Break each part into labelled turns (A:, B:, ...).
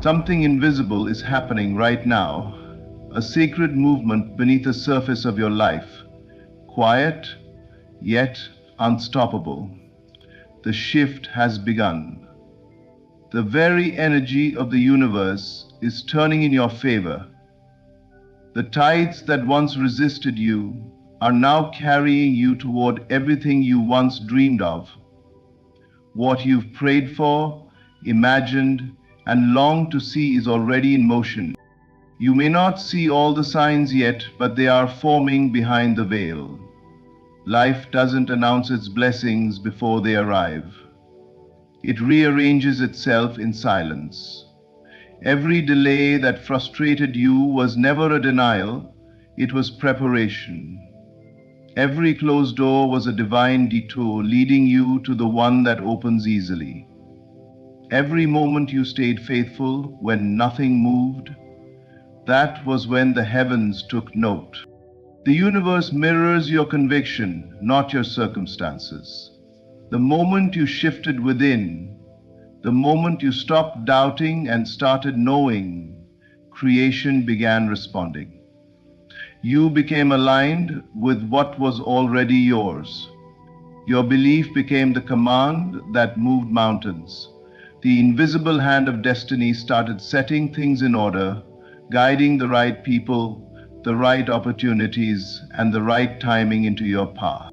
A: Something invisible is happening right now, a sacred movement beneath the surface of your life, quiet yet unstoppable. The shift has begun. The very energy of the universe is turning in your favor. The tides that once resisted you are now carrying you toward everything you once dreamed of. What you've prayed for, imagined, and longed to see is already in motion. You may not see all the signs yet, but they are forming behind the veil. Life doesn't announce its blessings before they arrive. It rearranges itself in silence. Every delay that frustrated you was never a denial, it was preparation. Every closed door was a divine detour leading you to the one that opens easily. Every moment you stayed faithful when nothing moved, that was when the heavens took note. The universe mirrors your conviction, not your circumstances. The moment you shifted within, the moment you stopped doubting and started knowing, creation began responding. You became aligned with what was already yours. Your belief became the command that moved mountains. The invisible hand of destiny started setting things in order, guiding the right people, the right opportunities, and the right timing into your path.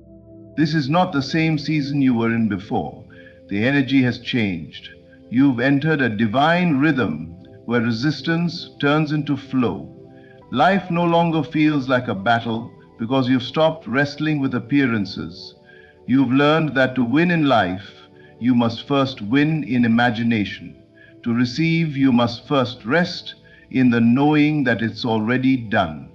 A: This is not the same season you were in before. The energy has changed. You've entered a divine rhythm where resistance turns into flow. Life no longer feels like a battle because you've stopped wrestling with appearances. You've learned that to win in life, you must first win in imagination. To receive, you must first rest in the knowing that it's already done.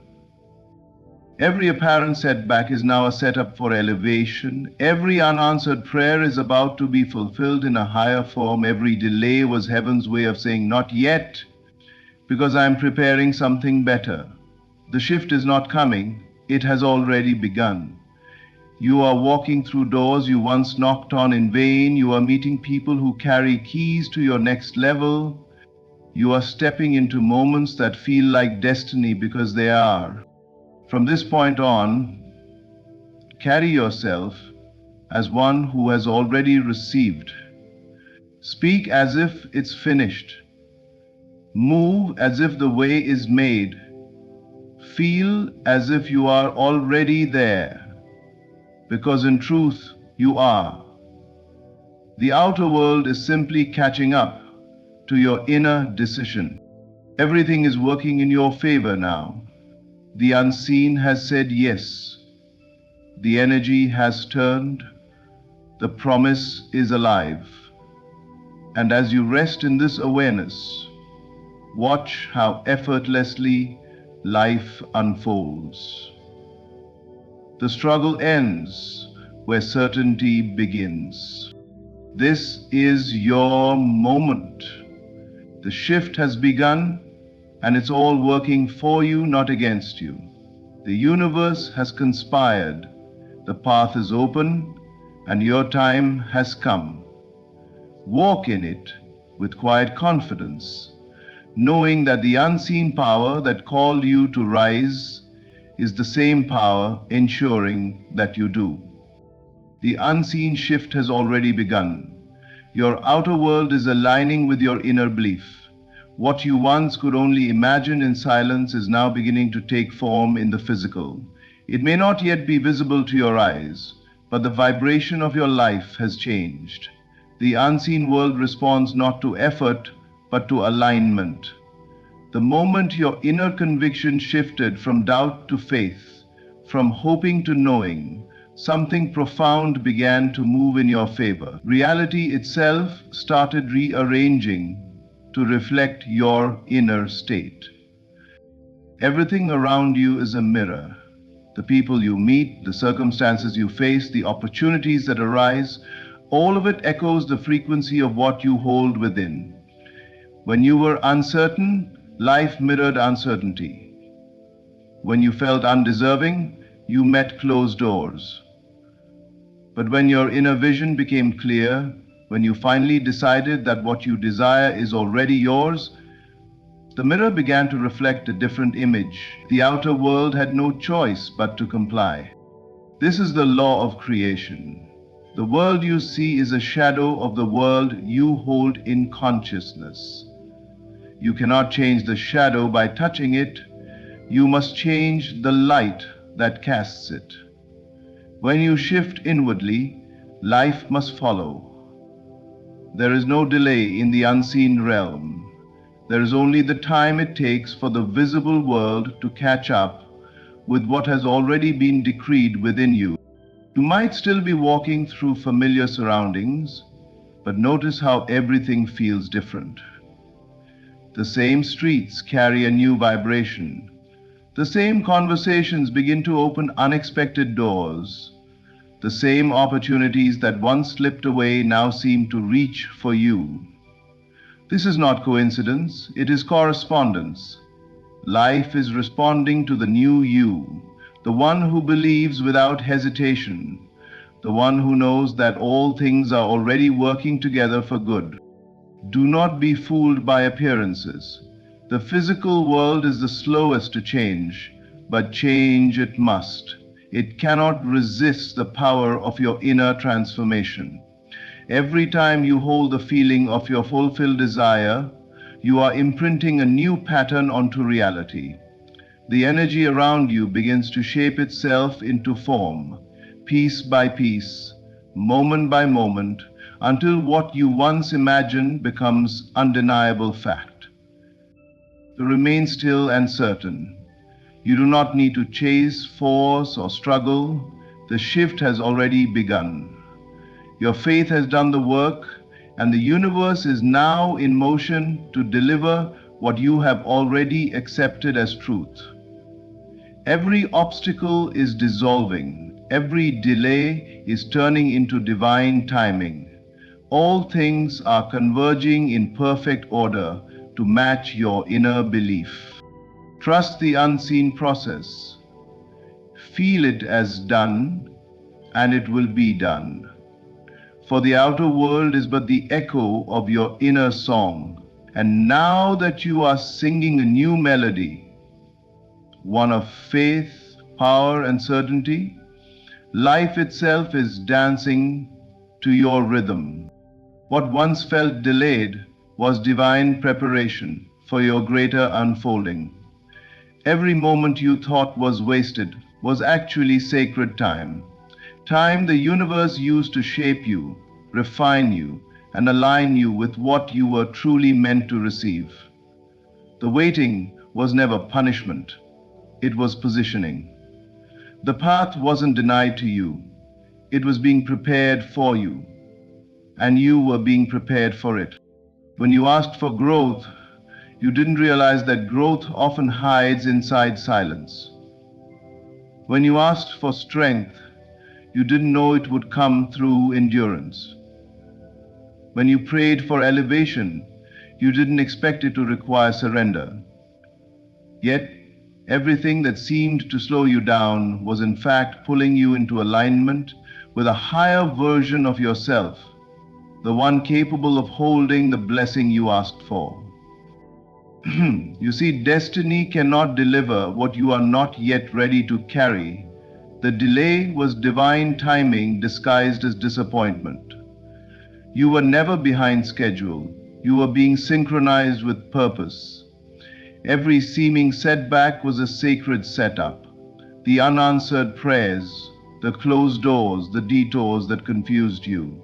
A: Every apparent setback is now a setup for elevation. Every unanswered prayer is about to be fulfilled in a higher form. Every delay was heaven's way of saying, "Not yet, because I am preparing something better." The shift is not coming, it has already begun. You are walking through doors you once knocked on in vain. You are meeting people who carry keys to your next level. You are stepping into moments that feel like destiny because they are. From this point on, carry yourself as one who has already received. Speak as if it's finished. Move as if the way is made. Feel as if you are already there, because in truth you are. The outer world is simply catching up to your inner decision. Everything is working in your favor now. The unseen has said yes. The energy has turned. The promise is alive. And as you rest in this awareness, watch how effortlessly life unfolds. The struggle ends where certainty begins. This is your moment. The shift has begun, and it's all working for you, not against you. The universe has conspired. The path is open, and your time has come. Walk in it with quiet confidence, knowing that the unseen power that called you to rise is the same power ensuring that you do. The unseen shift has already begun. Your outer world is aligning with your inner belief. What you once could only imagine in silence is now beginning to take form in the physical. It may not yet be visible to your eyes, but the vibration of your life has changed. The unseen world responds not to effort, but to alignment. The moment your inner conviction shifted from doubt to faith, from hoping to knowing, something profound began to move in your favor. Reality itself started rearranging to reflect your inner state. Everything around you is a mirror. The people you meet, the circumstances you face, the opportunities that arise, all of it echoes the frequency of what you hold within. When you were uncertain, life mirrored uncertainty. When you felt undeserving, you met closed doors. But when your inner vision became clear, when you finally decided that what you desire is already yours, The mirror began to reflect a different image. The outer world had no choice but to comply. This is the law of creation. The world you see is a shadow of the world you hold in consciousness. You cannot change the shadow by touching it. You must change the light that casts it. When you shift inwardly, life must follow. There is no delay in the unseen realm. There is only the time it takes for the visible world to catch up with what has already been decreed within you. You might still be walking through familiar surroundings, but notice how everything feels different. The same streets carry a new vibration. The same conversations begin to open unexpected doors. The same opportunities that once slipped away now seem to reach for you. This is not coincidence, it is correspondence. Life is responding to the new you, the one who believes without hesitation, the one who knows that all things are already working together for good. Do not be fooled by appearances. The physical world is the slowest to change, but change it must. It cannot resist the power of your inner transformation. Every time you hold the feeling of your fulfilled desire, you are imprinting a new pattern onto reality. The energy around you begins to shape itself into form, piece by piece, moment by moment, until what you once imagined becomes undeniable fact. To remain still and certain. You do not need to chase, force, or struggle. The shift has already begun. Your faith has done the work, and the universe is now in motion to deliver what you have already accepted as truth. Every obstacle is dissolving. Every delay is turning into divine timing. All things are converging in perfect order to match your inner belief. Trust the unseen process. Feel it as done, and it will be done. For the outer world is but the echo of your inner song. And now that you are singing a new melody, one of faith, power, and certainty, life itself is dancing to your rhythm. What once felt delayed was divine preparation for your greater unfolding. Every moment you thought was wasted was actually sacred time. Time the universe used to shape you, refine you, and align you with what you were truly meant to receive. The waiting was never punishment. It was positioning. The path wasn't denied to you. It was being prepared for you. And you were being prepared for it. When you asked for growth, you didn't realize that growth often hides inside silence. When you asked for strength, you didn't know it would come through endurance. When you prayed for elevation, you didn't expect it to require surrender. Yet, everything that seemed to slow you down was in fact pulling you into alignment with a higher version of yourself, the one capable of holding the blessing you asked for. You see, destiny cannot deliver what you are not yet ready to carry. The delay was divine timing disguised as disappointment. You were never behind schedule. You were being synchronized with purpose. Every seeming setback was a sacred setup. The unanswered prayers, the closed doors, the detours that confused you.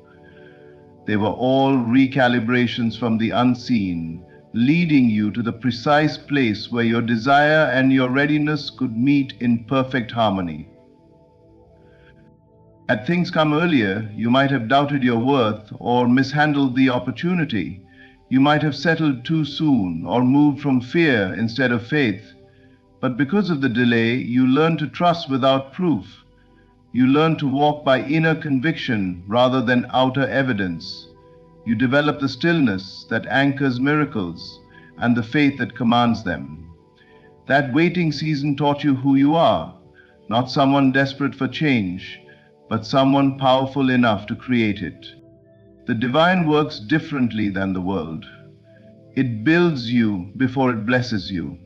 A: They were all recalibrations from the unseen, leading you to the precise place where your desire and your readiness could meet in perfect harmony. Had things come earlier, you might have doubted your worth or mishandled the opportunity. You might have settled too soon or moved from fear instead of faith. But because of the delay, you learned to trust without proof. You learned to walk by inner conviction rather than outer evidence. You develop the stillness that anchors miracles and the faith that commands them. That waiting season taught you who you are, not someone desperate for change, but someone powerful enough to create it. The divine works differently than the world. It builds you before it blesses you.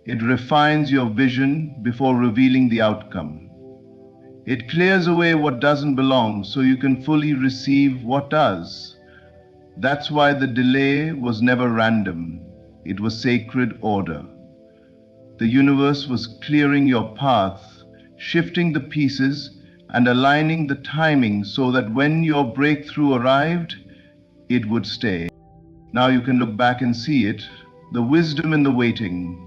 A: It refines your vision before revealing the outcome. It clears away what doesn't belong so you can fully receive what does. That's why the delay was never random. It was sacred order. The universe was clearing your path, shifting the pieces, and aligning the timing so that when your breakthrough arrived, it would stay. Now you can look back and see it, the wisdom in the waiting.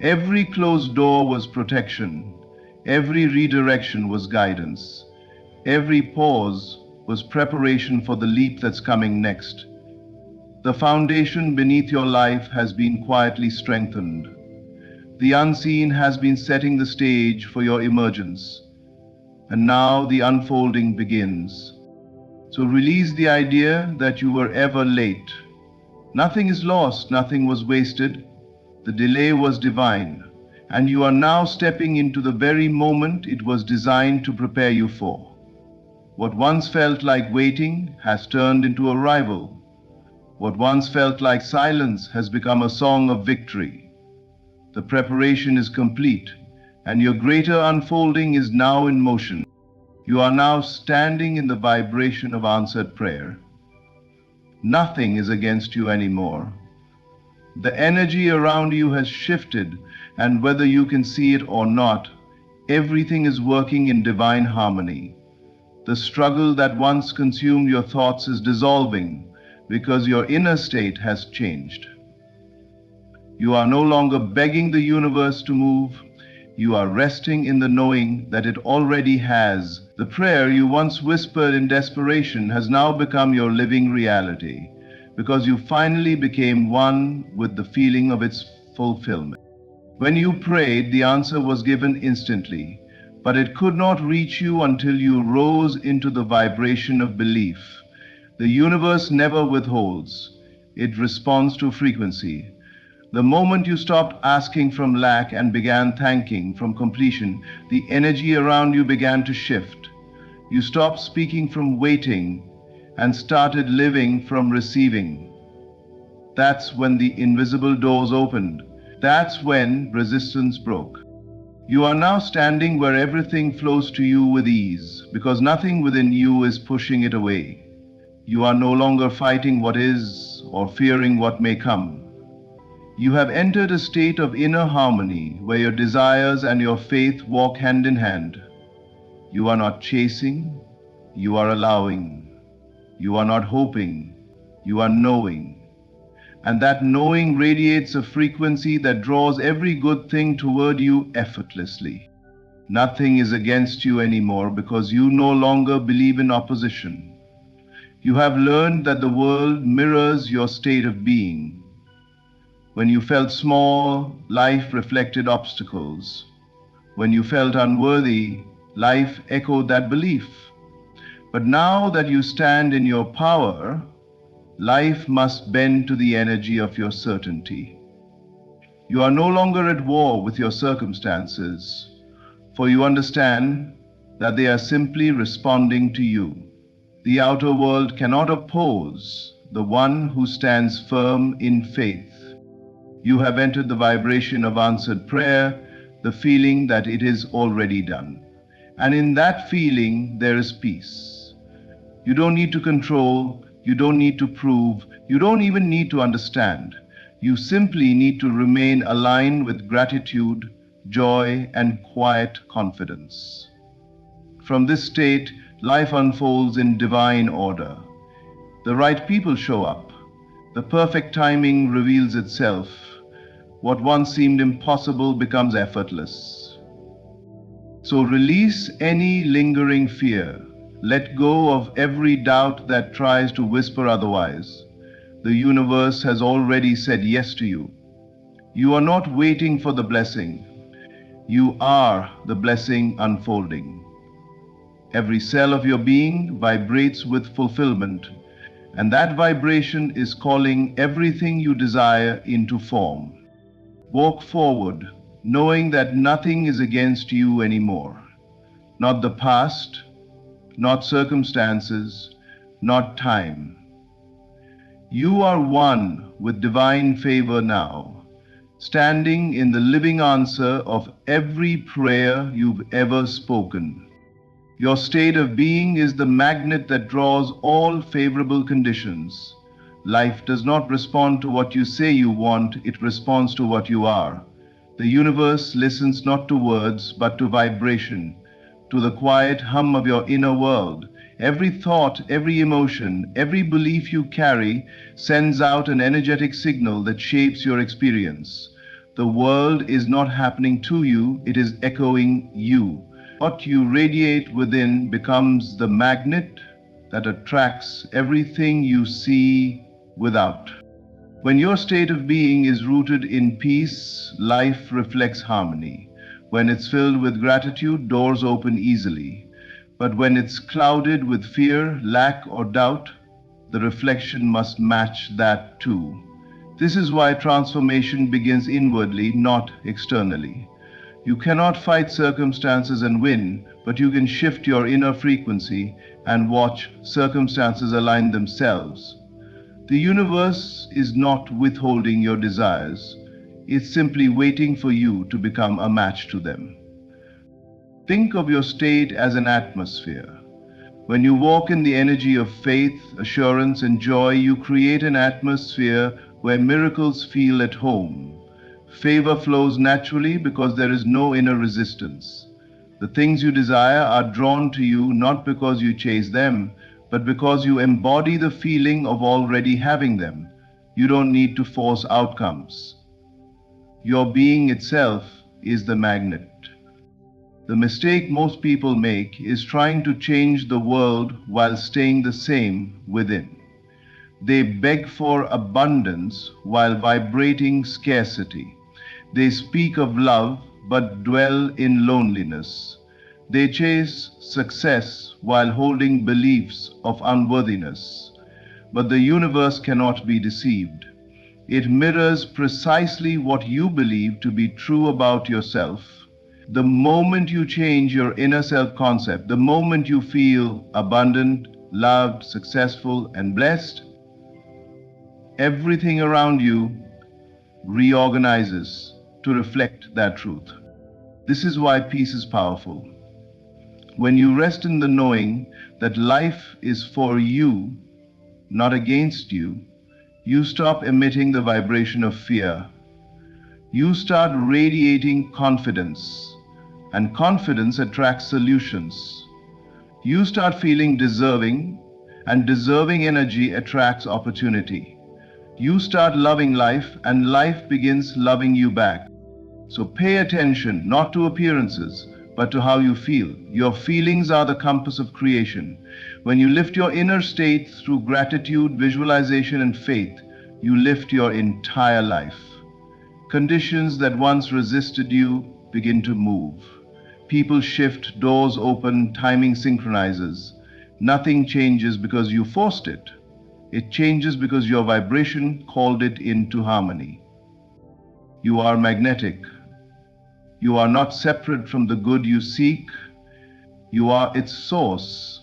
A: Every closed door was protection. Every redirection was guidance. Every pause was preparation for the leap that's coming next. The foundation beneath your life has been quietly strengthened. The unseen has been setting the stage for your emergence. And now the unfolding begins. So release the idea that you were ever late. Nothing is lost, nothing was wasted. The delay was divine, and you are now stepping into the very moment it was designed to prepare you for. What once felt like waiting has turned into arrival. What once felt like silence has become a song of victory. The preparation is complete, and your greater unfolding is now in motion. You are now standing in the vibration of answered prayer. Nothing is against you anymore. The energy around you has shifted, and whether you can see it or not, everything is working in divine harmony. The struggle that once consumed your thoughts is dissolving because your inner state has changed. You are no longer begging the universe to move. You are resting in the knowing that it already has. The prayer you once whispered in desperation has now become your living reality, because you finally became one with the feeling of its fulfillment. When you prayed, the answer was given instantly, but it could not reach you until you rose into the vibration of belief. The universe never withholds. It responds to frequency. The moment you stopped asking from lack and began thanking from completion, the energy around you began to shift. You stopped speaking from waiting and started living from receiving. That's when the invisible doors opened. That's when resistance broke. You are now standing where everything flows to you with ease, because nothing within you is pushing it away. You are no longer fighting what is or fearing what may come. You have entered a state of inner harmony where your desires and your faith walk hand in hand. You are not chasing, you are allowing. You are not hoping, you are knowing. And that knowing radiates a frequency that draws every good thing toward you effortlessly. Nothing is against you anymore because you no longer believe in opposition. You have learned that the world mirrors your state of being. When you felt small, life reflected obstacles. When you felt unworthy, life echoed that belief. But now that you stand in your power, life must bend to the energy of your certainty. You are no longer at war with your circumstances, for you understand that they are simply responding to you. The outer world cannot oppose the one who stands firm in faith. You have entered the vibration of answered prayer, the feeling that it is already done. And in that feeling, there is peace. You don't need to control, you don't need to prove, you don't even need to understand. You simply need to remain aligned with gratitude, joy, and quiet confidence. From this state, life unfolds in divine order. The right people show up. The perfect timing reveals itself. What once seemed impossible becomes effortless. So release any lingering fear. Let go of every doubt that tries to whisper otherwise. The universe has already said yes to you. You are not waiting for the blessing. You are the blessing unfolding. Every cell of your being vibrates with fulfillment, and that vibration is calling everything you desire into form. Walk forward, knowing that nothing is against you anymore. Not the past, not circumstances, not time. You are one with divine favor now, standing in the living answer of every prayer you've ever spoken. Your state of being is the magnet that draws all favorable conditions. Life does not respond to what you say you want, it responds to what you are. The universe listens not to words, but to vibration, to the quiet hum of your inner world. Every thought, every emotion, every belief you carry sends out an energetic signal that shapes your experience. The world is not happening to you, it is echoing you. What you radiate within becomes the magnet that attracts everything you see without. When your state of being is rooted in peace, life reflects harmony. When it's filled with gratitude, doors open easily. But when it's clouded with fear, lack, or doubt, the reflection must match that too. This is why transformation begins inwardly, not externally. You cannot fight circumstances and win, but you can shift your inner frequency and watch circumstances align themselves. The universe is not withholding your desires, it's simply waiting for you to become a match to them. Think of your state as an atmosphere. When you walk in the energy of faith, assurance, and joy, you create an atmosphere where miracles feel at home. Favor flows naturally because there is no inner resistance. The things you desire are drawn to you not because you chase them, but because you embody the feeling of already having them. You don't need to force outcomes. Your being itself is the magnet. The mistake most people make is trying to change the world while staying the same within. They beg for abundance while vibrating scarcity. They speak of love but dwell in loneliness. They chase success while holding beliefs of unworthiness. But the universe cannot be deceived. It mirrors precisely what you believe to be true about yourself. The moment you change your inner self-concept, the moment you feel abundant, loved, successful, and blessed, everything around you reorganizes to reflect that truth. This is why peace is powerful. When you rest in the knowing that life is for you, not against you, you stop emitting the vibration of fear. You start radiating confidence, and confidence attracts solutions. You start feeling deserving, and deserving energy attracts opportunity. You start loving life, and life begins loving you back. So pay attention not to appearances, but to how you feel. Your feelings are the compass of creation. When you lift your inner state through gratitude, visualization, and faith, you lift your entire life. Conditions that once resisted you begin to move. People shift, doors open, timing synchronizes. Nothing changes because you forced it. It changes because your vibration called it into harmony. You are magnetic. You are not separate from the good you seek. You are its source.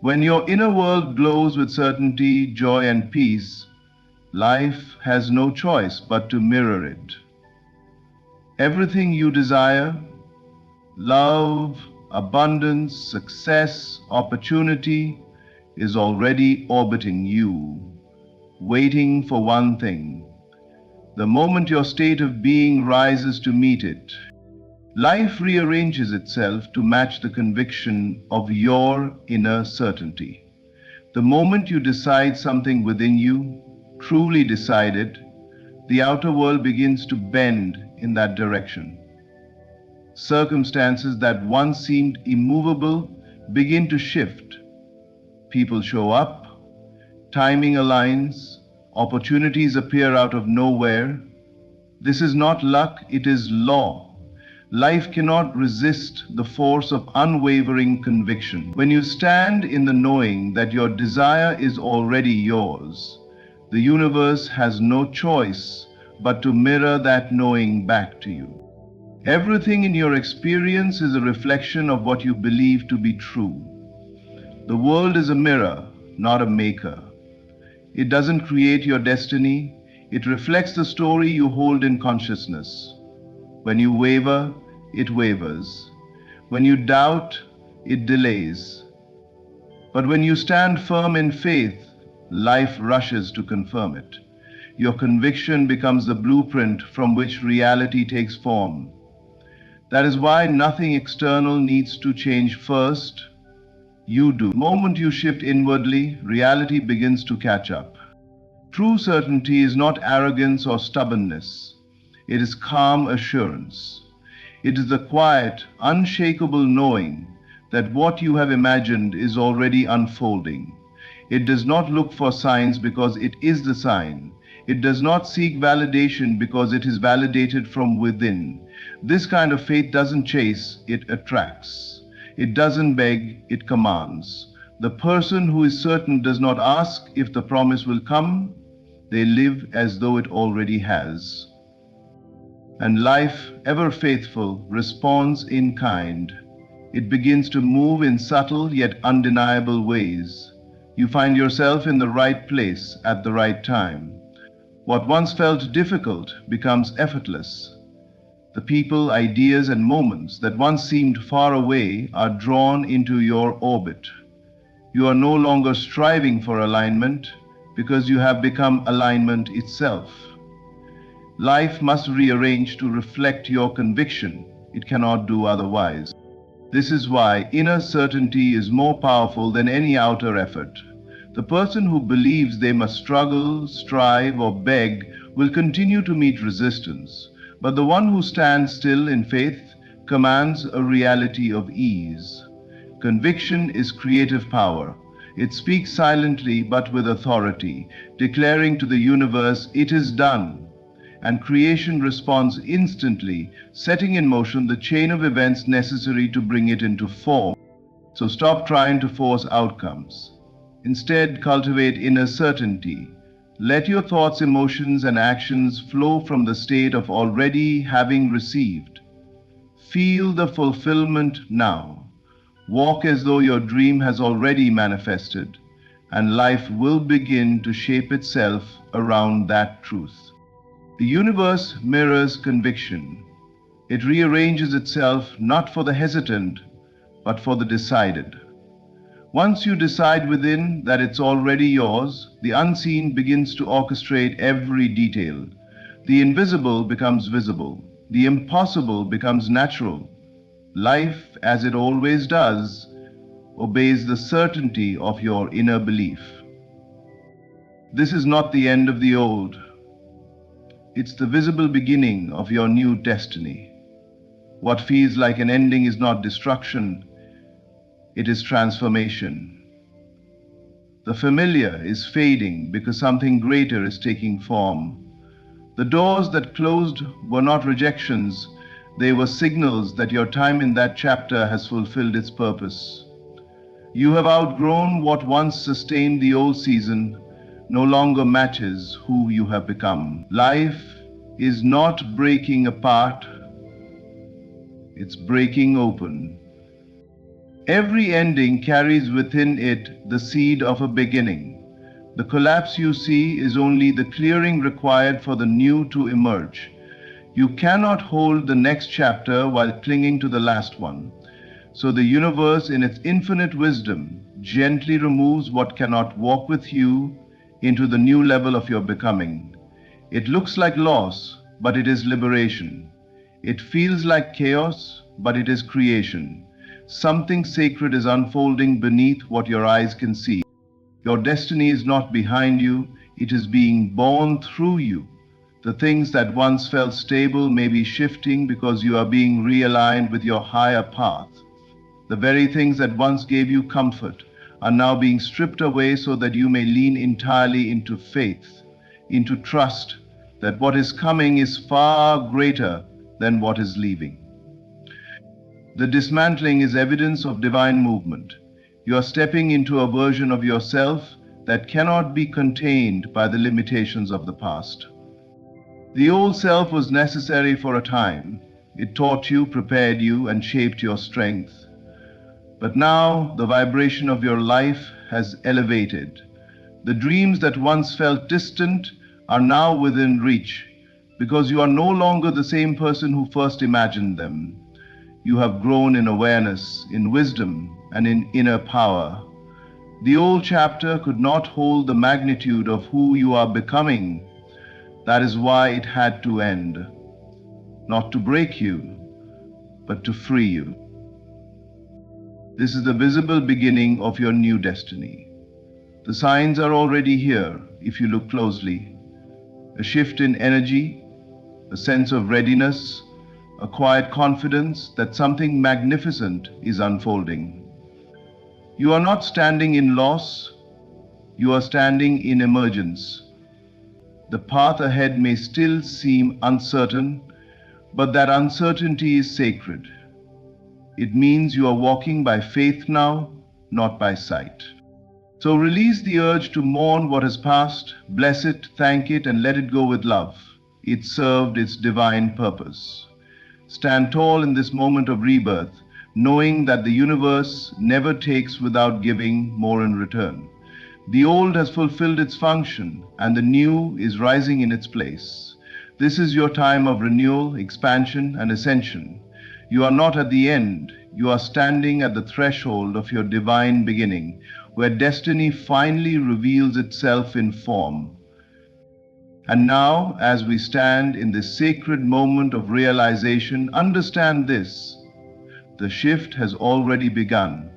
A: When your inner world glows with certainty, joy, and peace, life has no choice but to mirror it. Everything you desire, love, abundance, success, opportunity, is already orbiting you, waiting for one thing. The moment your state of being rises to meet it, life rearranges itself to match the conviction of your inner certainty. The moment you decide something within you, truly decide it, the outer world begins to bend in that direction. Circumstances that once seemed immovable begin to shift. People show up, timing aligns, opportunities appear out of nowhere. This is not luck, it is law. Life cannot resist the force of unwavering conviction. When you stand in the knowing that your desire is already yours, the universe has no choice but to mirror that knowing back to you. Everything in your experience is a reflection of what you believe to be true. The world is a mirror, not a maker. It doesn't create your destiny, it reflects the story you hold in consciousness. When you waver, it wavers. When you doubt, it delays. But when you stand firm in faith, life rushes to confirm it. Your conviction becomes the blueprint from which reality takes form. That is why nothing external needs to change first. You do. The moment you shift inwardly, reality begins to catch up. True certainty is not arrogance or stubbornness. It is calm assurance. It is the quiet, unshakable knowing that what you have imagined is already unfolding. It does not look for signs because it is the sign. It does not seek validation because it is validated from within. This kind of faith doesn't chase, it attracts. It doesn't beg, it commands. The person who is certain does not ask if the promise will come. They live as though it already has. And life, ever faithful, responds in kind. It begins to move in subtle yet undeniable ways. You find yourself in the right place at the right time. What once felt difficult becomes effortless. The people, ideas, and moments that once seemed far away are drawn into your orbit. You are no longer striving for alignment because you have become alignment itself. Life must rearrange to reflect your conviction. It cannot do otherwise. This is why inner certainty is more powerful than any outer effort. The person who believes they must struggle, strive, or beg will continue to meet resistance. But the one who stands still in faith commands a reality of ease. Conviction is creative power. It speaks silently but with authority, declaring to the universe, "It is done." And creation responds instantly, setting in motion the chain of events necessary to bring it into form. So stop trying to force outcomes. Instead, cultivate inner certainty. Let your thoughts, emotions, and actions flow from the state of already having received. Feel the fulfillment now. Walk as though your dream has already manifested, and life will begin to shape itself around that truth. The universe mirrors conviction. It rearranges itself not for the hesitant, but for the decided. Once you decide within that it's already yours, the unseen begins to orchestrate every detail. The invisible becomes visible. The impossible becomes natural. Life, as it always does, obeys the certainty of your inner belief. This is not the end of the old. It's the visible beginning of your new destiny. What feels like an ending is not destruction, it is transformation. The familiar is fading because something greater is taking form. The doors that closed were not rejections, they were signals that your time in that chapter has fulfilled its purpose. You have outgrown what once sustained the old season, no longer matches who you have become. Life is not breaking apart, it's breaking open. Every ending carries within it the seed of a beginning. The collapse you see is only the clearing required for the new to emerge. You cannot hold the next chapter while clinging to the last one. So the universe, in its infinite wisdom, gently removes what cannot walk with you into the new level of your becoming. It looks like loss, but it is liberation. It feels like chaos, but it is creation. Something sacred is unfolding beneath what your eyes can see. Your destiny is not behind you, it is being born through you. The things that once felt stable may be shifting because you are being realigned with your higher path. The very things that once gave you comfort are now being stripped away so that you may lean entirely into faith, into trust that what is coming is far greater than what is leaving. The dismantling is evidence of divine movement. You are stepping into a version of yourself that cannot be contained by the limitations of the past. The old self was necessary for a time. It taught you, prepared you, and shaped your strength. But now the vibration of your life has elevated. The dreams that once felt distant are now within reach, because you are no longer the same person who first imagined them. You have grown in awareness, in wisdom, and in inner power. The old chapter could not hold the magnitude of who you are becoming. That is why it had to end. Not to break you, but to free you. This is the visible beginning of your new destiny. The signs are already here if you look closely. A shift in energy, a sense of readiness, a quiet confidence that something magnificent is unfolding. You are not standing in loss, you are standing in emergence. The path ahead may still seem uncertain, but that uncertainty is sacred. It means you are walking by faith now, not by sight. So release the urge to mourn what has passed, bless it, thank it, and let it go with love. It served its divine purpose. Stand tall in this moment of rebirth, knowing that the universe never takes without giving more in return. The old has fulfilled its function, and the new is rising in its place. This is your time of renewal, expansion, and ascension. You are not at the end. You are standing at the threshold of your divine beginning, where destiny finally reveals itself in form. And now, as we stand in this sacred moment of realization, understand this: the shift has already begun.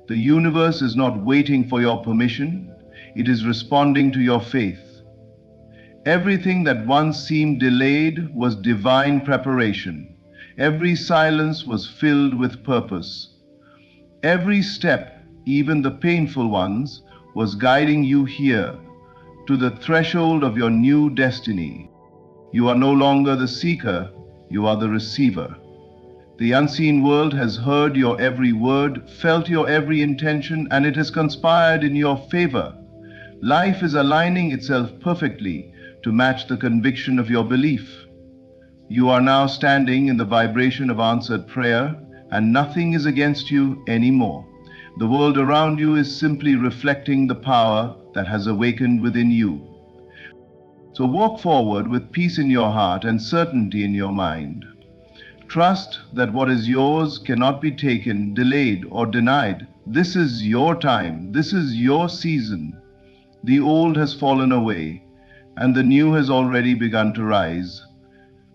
A: The universe is not waiting for your permission, it is responding to your faith. Everything that once seemed delayed was divine preparation. Every silence was filled with purpose. Every step, even the painful ones, was guiding you here, to the threshold of your new destiny. You are no longer the seeker, you are the receiver. The unseen world has heard your every word, felt your every intention, and it has conspired in your favor. Life is aligning itself perfectly to match the conviction of your belief. You are now standing in the vibration of answered prayer, and nothing is against you anymore. The world around you is simply reflecting the power that has awakened within you. So walk forward with peace in your heart and certainty in your mind. Trust that what is yours cannot be taken, delayed, or denied. This is your time. This is your season. The old has fallen away, and the new has already begun to rise.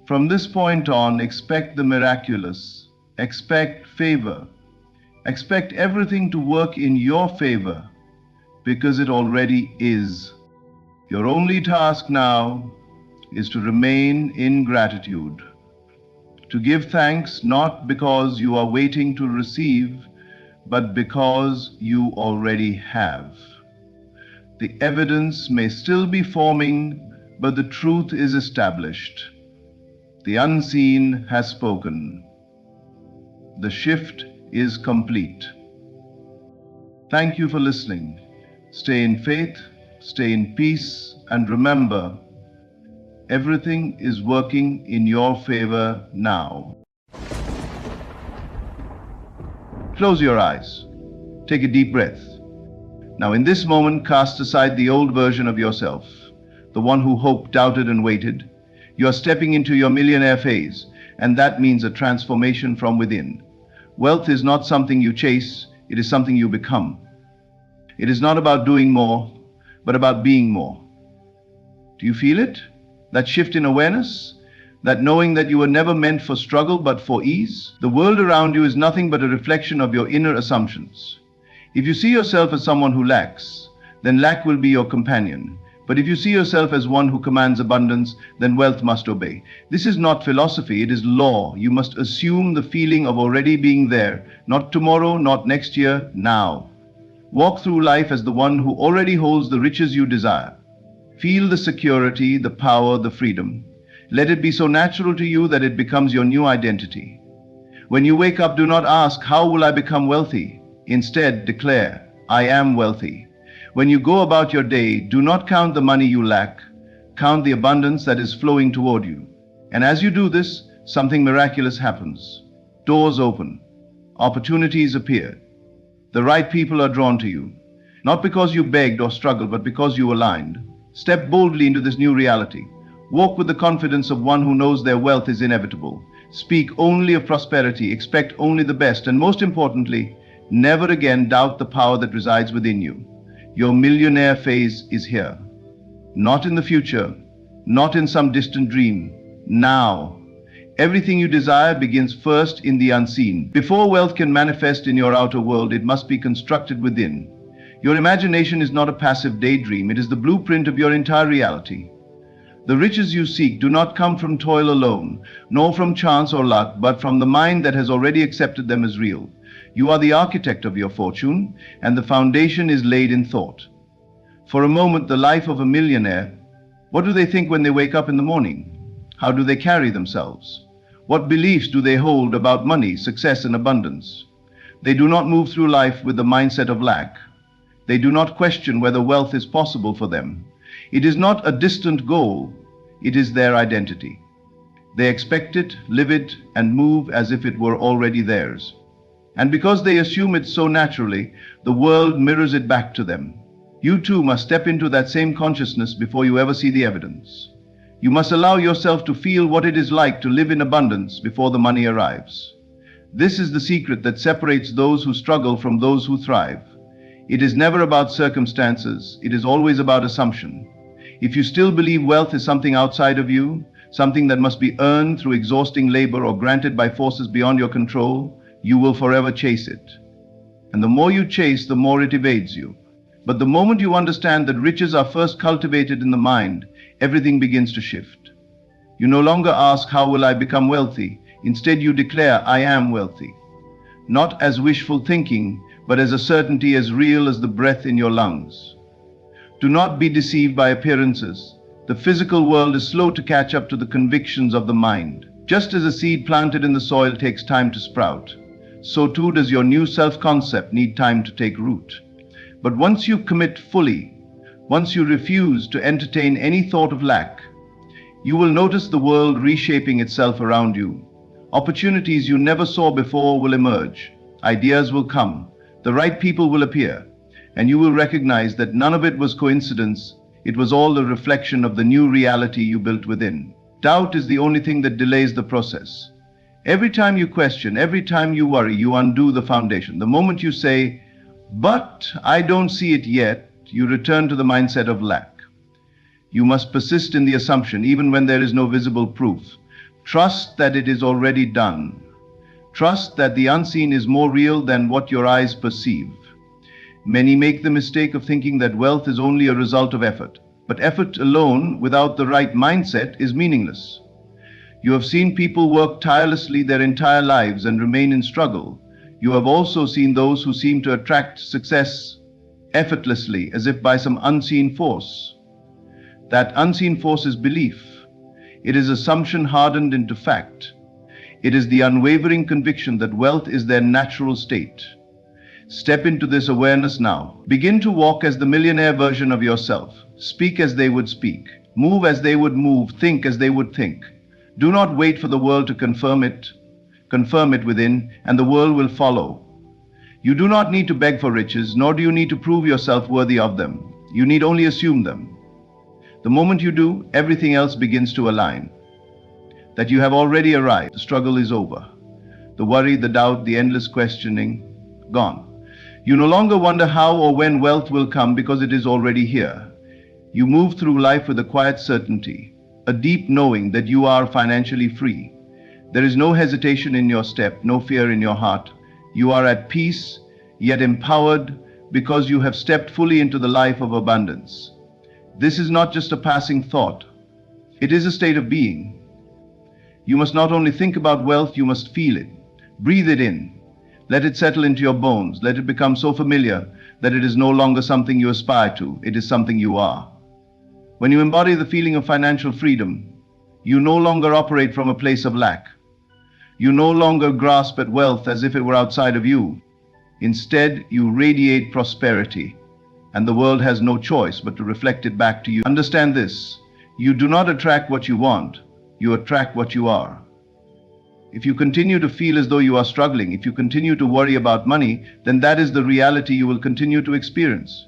A: From this point on, expect the miraculous. Expect favor. Expect everything to work in your favor, because it already is. Your only task now is to remain in gratitude, to give thanks not because you are waiting to receive, but because you already have. The evidence may still be forming, but the truth is established. The unseen has spoken. The shift is complete. Thank you for listening. Stay in faith, stay in peace, and remember, everything is working in your favor now. Close your eyes. Take a deep breath. Now in this moment, cast aside the old version of yourself, the one who hoped, doubted, and waited. You are stepping into your millionaire phase, and that means a transformation from within. Wealth is not something you chase, it is something you become. It is not about doing more, but about being more. Do you feel it? That shift in awareness? That knowing that you were never meant for struggle but for ease? The world around you is nothing but a reflection of your inner assumptions. If you see yourself as someone who lacks, then lack will be your companion. But if you see yourself as one who commands abundance, then wealth must obey. This is not philosophy, it is law. You must assume the feeling of already being there, not tomorrow, not next year, now. Walk through life as the one who already holds the riches you desire. Feel the security, the power, the freedom. Let it be so natural to you that it becomes your new identity. When you wake up, do not ask, how will I become wealthy? Instead, declare, I am wealthy. When you go about your day, do not count the money you lack. Count the abundance that is flowing toward you. And as you do this, something miraculous happens. Doors open. Opportunities appear. The right people are drawn to you. not because you begged or struggled, but because you aligned. Step boldly into this new reality. Walk with the confidence of one who knows their wealth is inevitable. Speak only of prosperity, expect only the best, and most importantly, never again doubt the power that resides within you. Your millionaire phase is here. Not in the future, not in some distant dream. Now. Everything you desire begins first in the unseen. Before wealth can manifest in your outer world, it must be constructed within. Your imagination is not a passive daydream, it is the blueprint of your entire reality. The riches you seek do not come from toil alone, nor from chance or luck, but from the mind that has already accepted them as real. You are the architect of your fortune, and the foundation is laid in thought. For a moment, the life of a millionaire, what do they think when they wake up in the morning? How do they carry themselves? What beliefs do they hold about money, success, and abundance? They do not move through life with the mindset of lack. They do not question whether wealth is possible for them. It is not a distant goal, it is their identity. They expect it, live it, and move as if it were already theirs. And because they assume it so naturally, the world mirrors it back to them. You too must step into that same consciousness before you ever see the evidence. You must allow yourself to feel what it is like to live in abundance before the money arrives. This is the secret that separates those who struggle from those who thrive. It is never about circumstances, it is always about assumption. If you still believe wealth is something outside of you, something that must be earned through exhausting labor or granted by forces beyond your control, you will forever chase it. And the more you chase, the more it evades you. But the moment you understand that riches are first cultivated in the mind, everything begins to shift. You no longer ask, how will I become wealthy? Instead, you declare, I am wealthy. Not as wishful thinking, but as a certainty as real as the breath in your lungs. Do not be deceived by appearances. The physical world is slow to catch up to the convictions of the mind. Just as a seed planted in the soil takes time to sprout, so too does your new self-concept need time to take root. But once you commit fully, once you refuse to entertain any thought of lack, you will notice the world reshaping itself around you. Opportunities you never saw before will emerge. Ideas will come. The right people will appear. And you will recognize that none of it was coincidence. It was all a reflection of the new reality you built within. Doubt is the only thing that delays the process. Every time you question, every time you worry, you undo the foundation. The moment you say, but I don't see it yet, you return to the mindset of lack. You must persist in the assumption, even when there is no visible proof. Trust that it is already done. Trust that the unseen is more real than what your eyes perceive. Many make the mistake of thinking that wealth is only a result of effort. But effort alone, without the right mindset, is meaningless. You have seen people work tirelessly their entire lives and remain in struggle. You have also seen those who seem to attract success effortlessly, as if by some unseen force. That unseen force is belief. It is assumption hardened into fact. It is the unwavering conviction that wealth is their natural state. Step into this awareness now. Begin to walk as the millionaire version of yourself. Speak as they would speak. Move as they would move. Think as they would think. Do not wait for the world to confirm it. Confirm it within, and the world will follow. You do not need to beg for riches, nor do you need to prove yourself worthy of them. You need only assume them. The moment you do, everything else begins to align. That you have already arrived. The struggle is over. The worry, the doubt, the endless questioning, gone. You no longer wonder how or when wealth will come because it is already here. You move through life with a quiet certainty, a deep knowing that you are financially free. There is no hesitation in your step, no fear in your heart. You are at peace, yet empowered because you have stepped fully into the life of abundance. This is not just a passing thought. It is a state of being. You must not only think about wealth, you must feel it. Breathe it in. Let it settle into your bones. Let it become so familiar that it is no longer something you aspire to. It is something you are. When you embody the feeling of financial freedom, you no longer operate from a place of lack. You no longer grasp at wealth as if it were outside of you. Instead, you radiate prosperity, and the world has no choice but to reflect it back to you. Understand this: you do not attract what you want, you attract what you are. If you continue to feel as though you are struggling, if you continue to worry about money, then that is the reality you will continue to experience.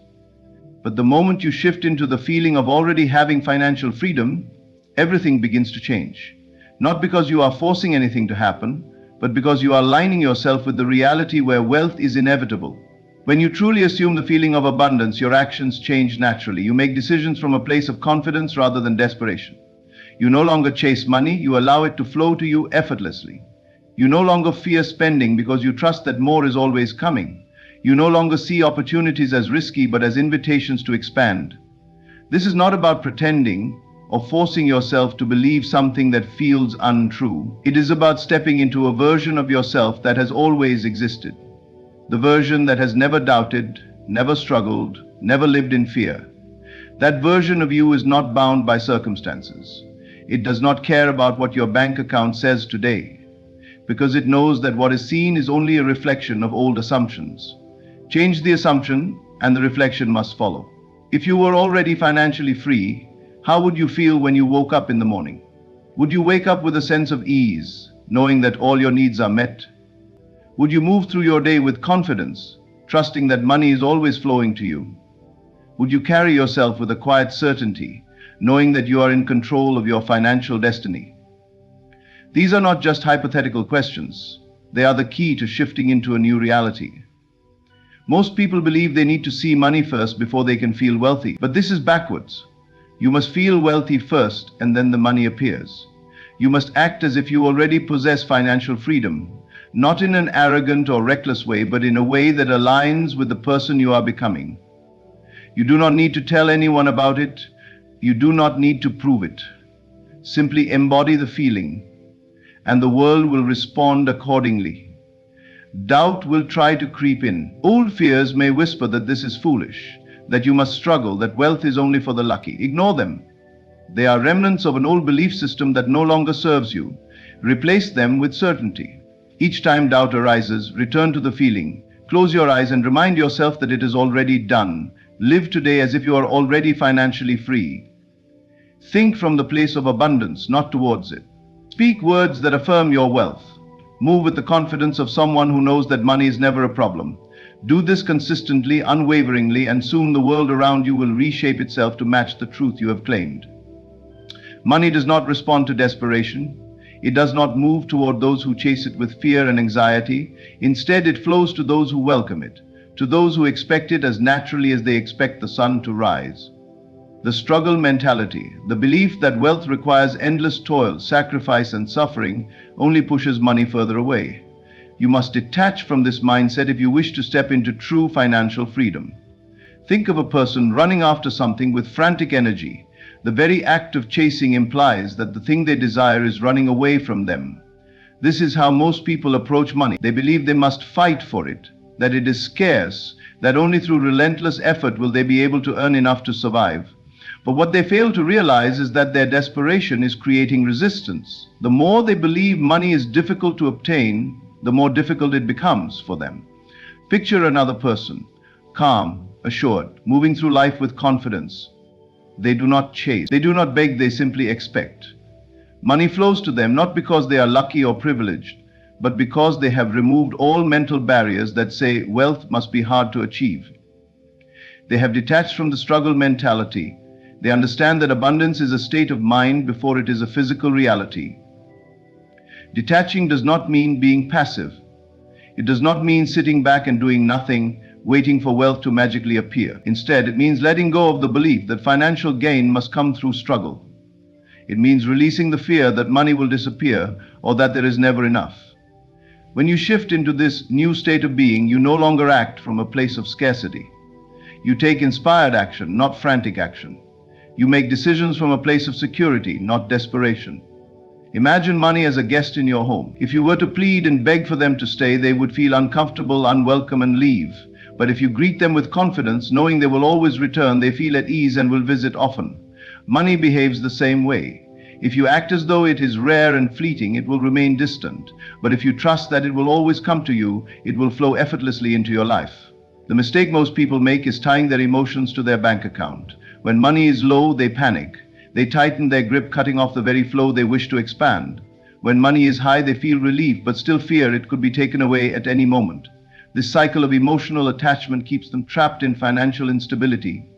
A: But the moment you shift into the feeling of already having financial freedom, everything begins to change. Not because you are forcing anything to happen, but because you are aligning yourself with the reality where wealth is inevitable. When you truly assume the feeling of abundance, your actions change naturally. You make decisions from a place of confidence rather than desperation. You no longer chase money, you allow it to flow to you effortlessly. You no longer fear spending because you trust that more is always coming. You no longer see opportunities as risky but as invitations to expand. This is not about pretending or forcing yourself to believe something that feels untrue. It is about stepping into a version of yourself that has always existed. The version that has never doubted, never struggled, never lived in fear. That version of you is not bound by circumstances. It does not care about what your bank account says today, because it knows that what is seen is only a reflection of old assumptions. Change the assumption, and the reflection must follow. If you were already financially free, how would you feel when you woke up in the morning? Would you wake up with a sense of ease, knowing that all your needs are met? Would you move through your day with confidence, trusting that money is always flowing to you? Would you carry yourself with a quiet certainty, knowing that you are in control of your financial destiny? These are not just hypothetical questions. They are the key to shifting into a new reality. Most people believe they need to see money first before they can feel wealthy, but this is backwards. You must feel wealthy first, and then the money appears. You must act as if you already possess financial freedom, not in an arrogant or reckless way, but in a way that aligns with the person you are becoming. You do not need to tell anyone about it. You do not need to prove it. Simply embody the feeling, and the world will respond accordingly. Doubt will try to creep in. Old fears may whisper that this is foolish, that you must struggle, that wealth is only for the lucky. Ignore them. They are remnants of an old belief system that no longer serves you. Replace them with certainty. Each time doubt arises, return to the feeling. Close your eyes and remind yourself that it is already done. Live today as if you are already financially free. Think from the place of abundance, not towards it. Speak words that affirm your wealth. Move with the confidence of someone who knows that money is never a problem. Do this consistently, unwaveringly, and soon the world around you will reshape itself to match the truth you have claimed. Money does not respond to desperation. It does not move toward those who chase it with fear and anxiety. Instead, it flows to those who welcome it, to those who expect it as naturally as they expect the sun to rise. The struggle mentality, the belief that wealth requires endless toil, sacrifice, and suffering, only pushes money further away. You must detach from this mindset if you wish to step into true financial freedom. Think of a person running after something with frantic energy. The very act of chasing implies that the thing they desire is running away from them. This is how most people approach money. They believe they must fight for it, that it is scarce, that only through relentless effort will they be able to earn enough to survive. But what they fail to realize is that their desperation is creating resistance. The more they believe money is difficult to obtain, the more difficult it becomes for them. Picture another person, calm, assured, moving through life with confidence. They do not chase, they do not beg, they simply expect. Money flows to them not because they are lucky or privileged, but because they have removed all mental barriers that say wealth must be hard to achieve. They have detached from the struggle mentality. They understand that abundance is a state of mind before it is a physical reality. Detaching does not mean being passive. It does not mean sitting back and doing nothing, waiting for wealth to magically appear. Instead, it means letting go of the belief that financial gain must come through struggle. It means releasing the fear that money will disappear or that there is never enough. When you shift into this new state of being, you no longer act from a place of scarcity. You take inspired action, not frantic action. You make decisions from a place of security, not desperation. Imagine money as a guest in your home. If you were to plead and beg for them to stay, they would feel uncomfortable, unwelcome, and leave. But if you greet them with confidence, knowing they will always return, they feel at ease and will visit often. Money behaves the same way. If you act as though it is rare and fleeting, it will remain distant. But if you trust that it will always come to you, it will flow effortlessly into your life. The mistake most people make is tying their emotions to their bank account. When money is low, they panic. They tighten their grip, cutting off the very flow they wish to expand. When money is high, they feel relief, but still fear it could be taken away at any moment. This cycle of emotional attachment keeps them trapped in financial instability.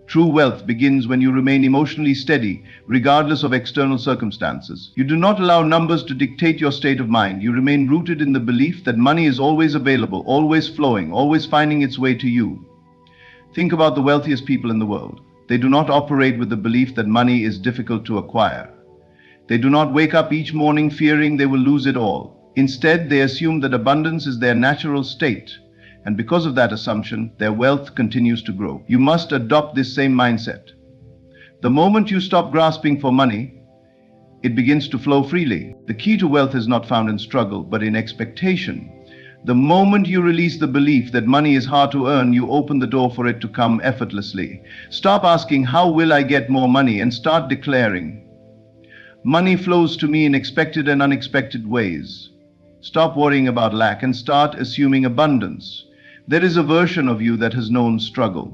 A: True wealth begins when you remain emotionally steady, regardless of external circumstances. You do not allow numbers to dictate your state of mind. You remain rooted in the belief that money is always available, always flowing, always finding its way to you. Think about the wealthiest people in the world. They do not operate with the belief that money is difficult to acquire. They do not wake up each morning fearing they will lose it all. Instead, they assume that abundance is their natural state. And because of that assumption, their wealth continues to grow. You must adopt this same mindset. The moment you stop grasping for money, it begins to flow freely. The key to wealth is not found in struggle, but in expectation. The moment you release the belief that money is hard to earn, you open the door for it to come effortlessly. Stop asking, "How will I get more money?" and start declaring, "Money flows to me in expected and unexpected ways." Stop worrying about lack and start assuming abundance. There is a version of you that has known struggle,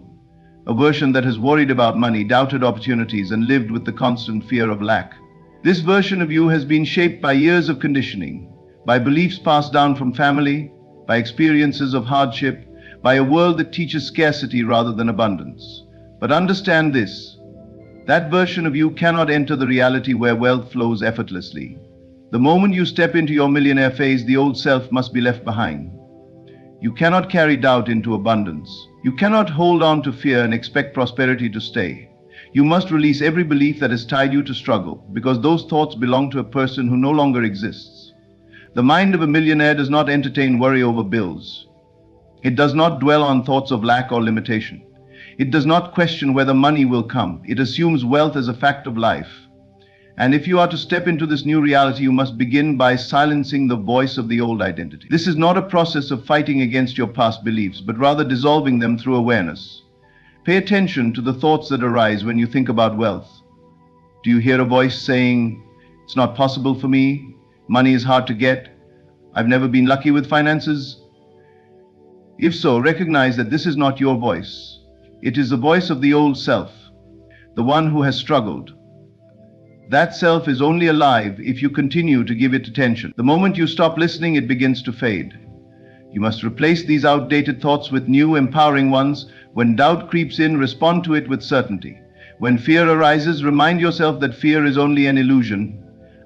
A: a version that has worried about money, doubted opportunities, and lived with the constant fear of lack. This version of you has been shaped by years of conditioning, by beliefs passed down from family, by experiences of hardship, by a world that teaches scarcity rather than abundance. But understand this, that version of you cannot enter the reality where wealth flows effortlessly. The moment you step into your millionaire phase, the old self must be left behind. You cannot carry doubt into abundance. You cannot hold on to fear and expect prosperity to stay. You must release every belief that has tied you to struggle, because those thoughts belong to a person who no longer exists. The mind of a millionaire does not entertain worry over bills. It does not dwell on thoughts of lack or limitation. It does not question whether money will come. It assumes wealth as a fact of life. And if you are to step into this new reality, you must begin by silencing the voice of the old identity. This is not a process of fighting against your past beliefs, but rather dissolving them through awareness. Pay attention to the thoughts that arise when you think about wealth. Do you hear a voice saying, "It's not possible for me. Money is hard to get. I've never been lucky with finances"? If so, recognize that this is not your voice. It is the voice of the old self, the one who has struggled. That self is only alive if you continue to give it attention. The moment you stop listening, it begins to fade. You must replace these outdated thoughts with new, empowering ones. When doubt creeps in, respond to it with certainty. When fear arises, remind yourself that fear is only an illusion,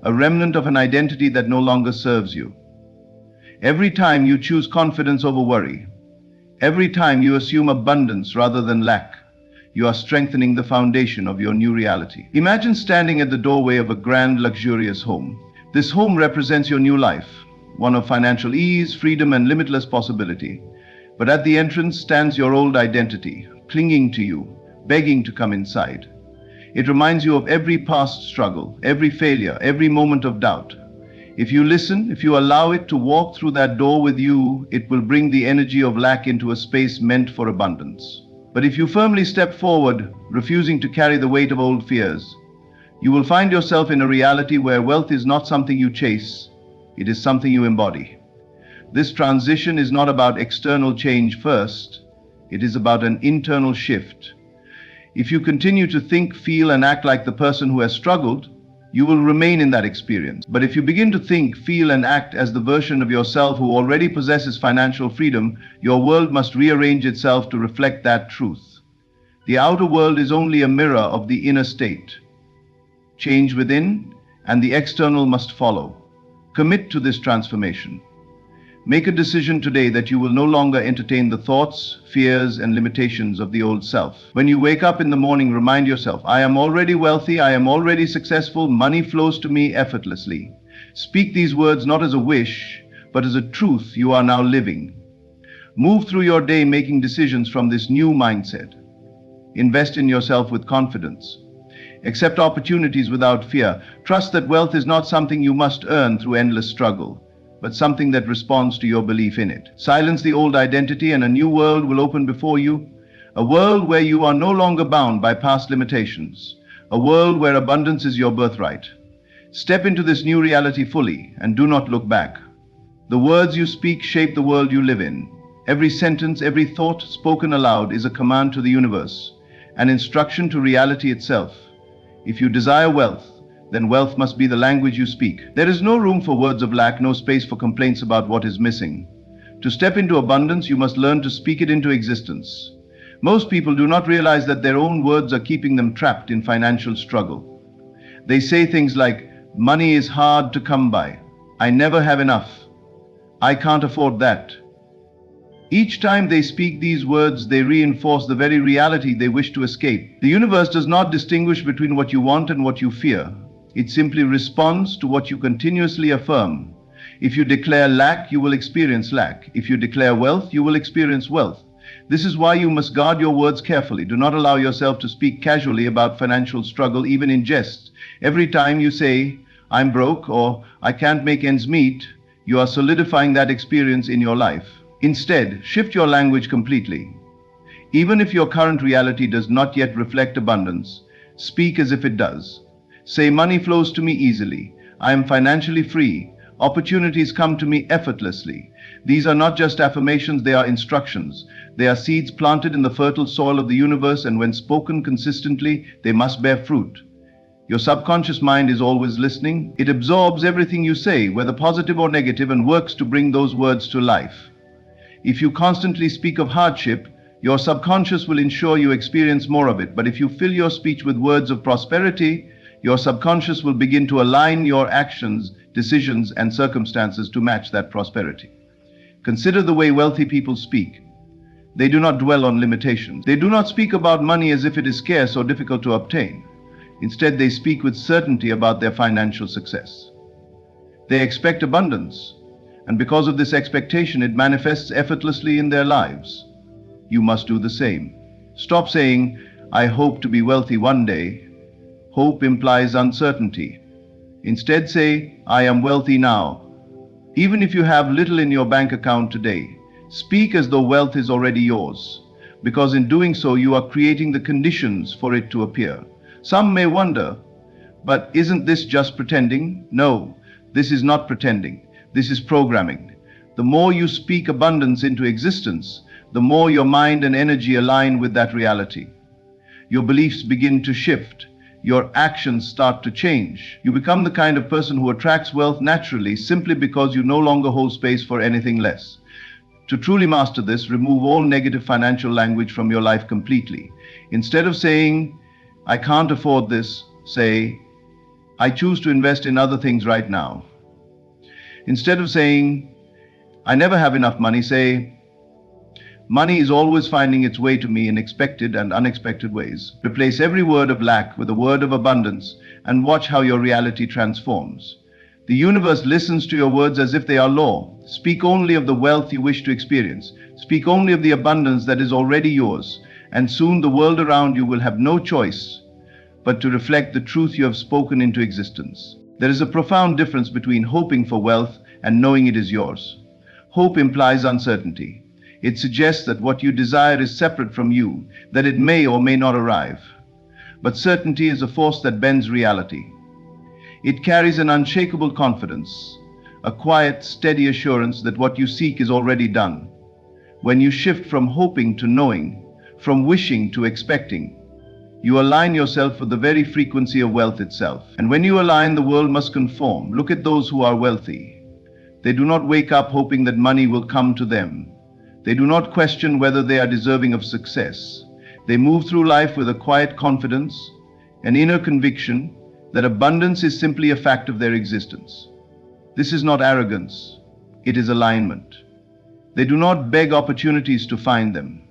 A: a remnant of an identity that no longer serves you. Every time you choose confidence over worry, every time you assume abundance rather than lack, you are strengthening the foundation of your new reality. Imagine standing at the doorway of a grand, luxurious home. This home represents your new life, one of financial ease, freedom, and limitless possibility. But at the entrance stands your old identity, clinging to you, begging to come inside. It reminds you of every past struggle, every failure, every moment of doubt. If you listen, if you allow it to walk through that door with you, it will bring the energy of lack into a space meant for abundance. But if you firmly step forward, refusing to carry the weight of old fears, you will find yourself in a reality where wealth is not something you chase, it is something you embody. This transition is not about external change first, it is about an internal shift. If you continue to think, feel, and act like the person who has struggled, you will remain in that experience. But if you begin to think, feel, and act as the version of yourself who already possesses financial freedom, your world must rearrange itself to reflect that truth. The outer world is only a mirror of the inner state. Change within, and the external must follow. Commit to this transformation. Make a decision today that you will no longer entertain the thoughts, fears, and limitations of the old self. When you wake up in the morning, remind yourself, "I am already wealthy, I am already successful, money flows to me effortlessly." Speak these words not as a wish, but as a truth you are now living. Move through your day making decisions from this new mindset. Invest in yourself with confidence. Accept opportunities without fear. Trust that wealth is not something you must earn through endless struggle, but something that responds to your belief in it. Silence the old identity and a new world will open before you, a world where you are no longer bound by past limitations, a world where abundance is your birthright. Step into this new reality fully and do not look back. The words you speak shape the world you live in. Every sentence, every thought spoken aloud is a command to the universe, an instruction to reality itself. If you desire wealth, then wealth must be the language you speak. There is no room for words of lack, no space for complaints about what is missing. To step into abundance, you must learn to speak it into existence. Most people do not realize that their own words are keeping them trapped in financial struggle. They say things like, money is hard to come by. I never have enough. I can't afford that. Each time they speak these words, they reinforce the very reality they wish to escape. The universe does not distinguish between what you want and what you fear. It simply responds to what you continuously affirm. If you declare lack, you will experience lack. If you declare wealth, you will experience wealth. This is why you must guard your words carefully. Do not allow yourself to speak casually about financial struggle, even in jest. Every time you say, I'm broke, or I can't make ends meet, you are solidifying that experience in your life. Instead, shift your language completely. Even if your current reality does not yet reflect abundance, speak as if it does. Say, money flows to me easily. I am financially free. Opportunities come to me effortlessly. These are not just affirmations, they are instructions. They are seeds planted in the fertile soil of the universe, and when spoken consistently, they must bear fruit. Your subconscious mind is always listening. It absorbs everything you say, whether positive or negative, and works to bring those words to life. If you constantly speak of hardship, your subconscious will ensure you experience more of it. But if you fill your speech with words of prosperity, your subconscious will begin to align your actions, decisions, and circumstances to match that prosperity. Consider the way wealthy people speak. They do not dwell on limitations. They do not speak about money as if it is scarce or difficult to obtain. Instead, they speak with certainty about their financial success. They expect abundance, and because of this expectation, it manifests effortlessly in their lives. You must do the same. Stop saying, I hope to be wealthy one day. Hope implies uncertainty. Instead, say, I am wealthy now. Even if you have little in your bank account today, speak as though wealth is already yours, because in doing so, you are creating the conditions for it to appear. Some may wonder, but isn't this just pretending? No, this is not pretending. This is programming. The more you speak abundance into existence, the more your mind and energy align with that reality. Your beliefs begin to shift. Your actions start to change. You become the kind of person who attracts wealth naturally simply because you no longer hold space for anything less. To truly master this, remove all negative financial language from your life completely. Instead of saying, I can't afford this, say, I choose to invest in other things right now. Instead of saying, I never have enough money, say, money is always finding its way to me in expected and unexpected ways. Replace every word of lack with a word of abundance and watch how your reality transforms. The universe listens to your words as if they are law. Speak only of the wealth you wish to experience. Speak only of the abundance that is already yours, and soon the world around you will have no choice but to reflect the truth you have spoken into existence. There is a profound difference between hoping for wealth and knowing it is yours. Hope implies uncertainty. It suggests that what you desire is separate from you, that it may or may not arrive. But certainty is a force that bends reality. It carries an unshakable confidence, a quiet, steady assurance that what you seek is already done. When you shift from hoping to knowing, from wishing to expecting, you align yourself with the very frequency of wealth itself. And when you align, the world must conform. Look at those who are wealthy. They do not wake up hoping that money will come to them. They do not question whether they are deserving of success. They move through life with a quiet confidence, an inner conviction that abundance is simply a fact of their existence. This is not arrogance, it is alignment. They do not beg opportunities to find them.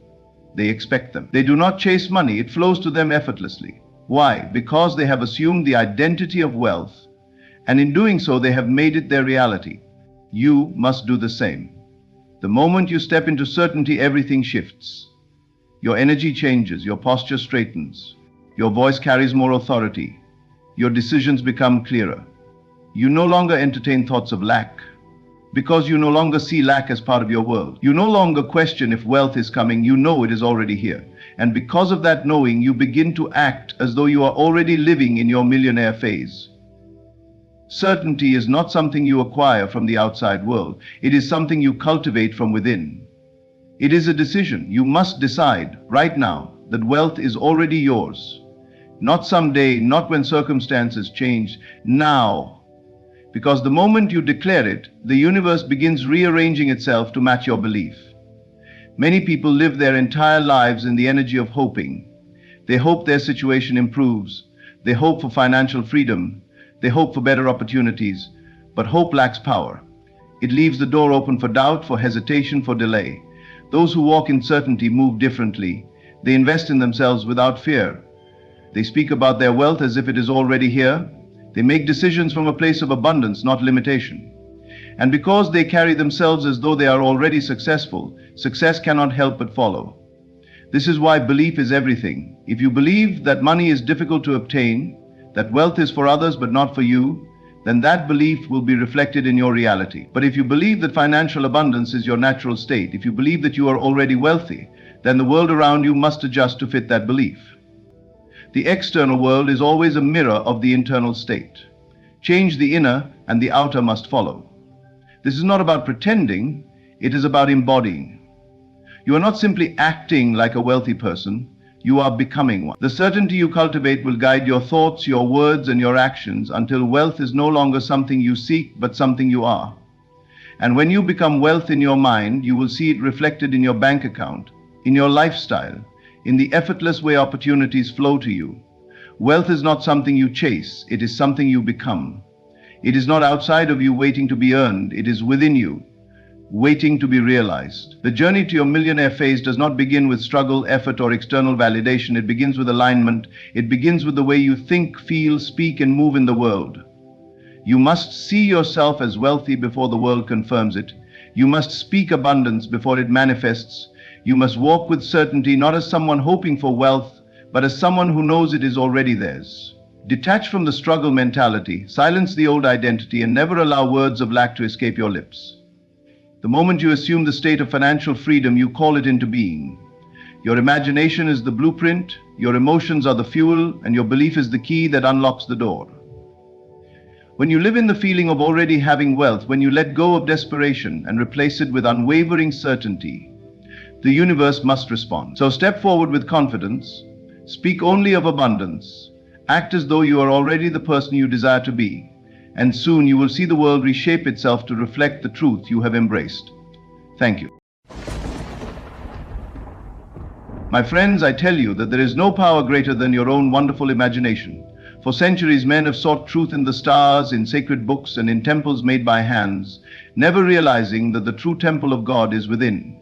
A: They expect them. They do not chase money, it flows to them effortlessly. Why? Because they have assumed the identity of wealth, and in doing so, they have made it their reality. You must do the same. The moment you step into certainty, everything shifts. Your energy changes, your posture straightens, your voice carries more authority, your decisions become clearer. You no longer entertain thoughts of lack, because you no longer see lack as part of your world. You no longer question if wealth is coming, you know it is already here. And because of that knowing, you begin to act as though you are already living in your millionaire phase. Certainty is not something you acquire from the outside world. It is something you cultivate from within. It is a decision. You must decide right now that wealth is already yours. Not someday, not when circumstances change, now. Because the moment you declare it, the universe begins rearranging itself to match your belief. Many people live their entire lives in the energy of hoping. They hope their situation improves. They hope for financial freedom. They hope for better opportunities. But hope lacks power. It leaves the door open for doubt, for hesitation, for delay. Those who walk in certainty move differently. They invest in themselves without fear. They speak about their wealth as if it is already here. They make decisions from a place of abundance, not limitation. And because they carry themselves as though they are already successful, success cannot help but follow. This is why belief is everything. If you believe that money is difficult to obtain, that wealth is for others but not for you, then that belief will be reflected in your reality. But if you believe that financial abundance is your natural state, if you believe that you are already wealthy, then the world around you must adjust to fit that belief. The external world is always a mirror of the internal state. Change the inner, and the outer must follow. This is not about pretending, it is about embodying. You are not simply acting like a wealthy person, you are becoming one. The certainty you cultivate will guide your thoughts, your words, and your actions until wealth is no longer something you seek, but something you are. And when you become wealth in your mind, you will see it reflected in your bank account, in your lifestyle, in the effortless way opportunities flow to you. Wealth is not something you chase, it is something you become. It is not outside of you waiting to be earned, it is within you, waiting to be realized. The journey to your millionaire phase does not begin with struggle, effort, or external validation. It begins with alignment. It begins with the way you think, feel, speak, and move in the world. You must see yourself as wealthy before the world confirms it. You must speak abundance before it manifests. You must walk with certainty, not as someone hoping for wealth, but as someone who knows it is already theirs. Detach from the struggle mentality, silence the old identity, and never allow words of lack to escape your lips. The moment you assume the state of financial freedom, you call it into being. Your imagination is the blueprint, your emotions are the fuel, and your belief is the key that unlocks the door. When you live in the feeling of already having wealth, when you let go of desperation and replace it with unwavering certainty, the universe must respond. So step forward with confidence, speak only of abundance, act as though you are already the person you desire to be, and soon you will see the world reshape itself to reflect the truth you have embraced. Thank you. My friends, I tell you that there is no power greater than your own wonderful imagination. For centuries, men have sought truth in the stars, in sacred books, and in temples made by hands, never realizing that the true temple of God is within.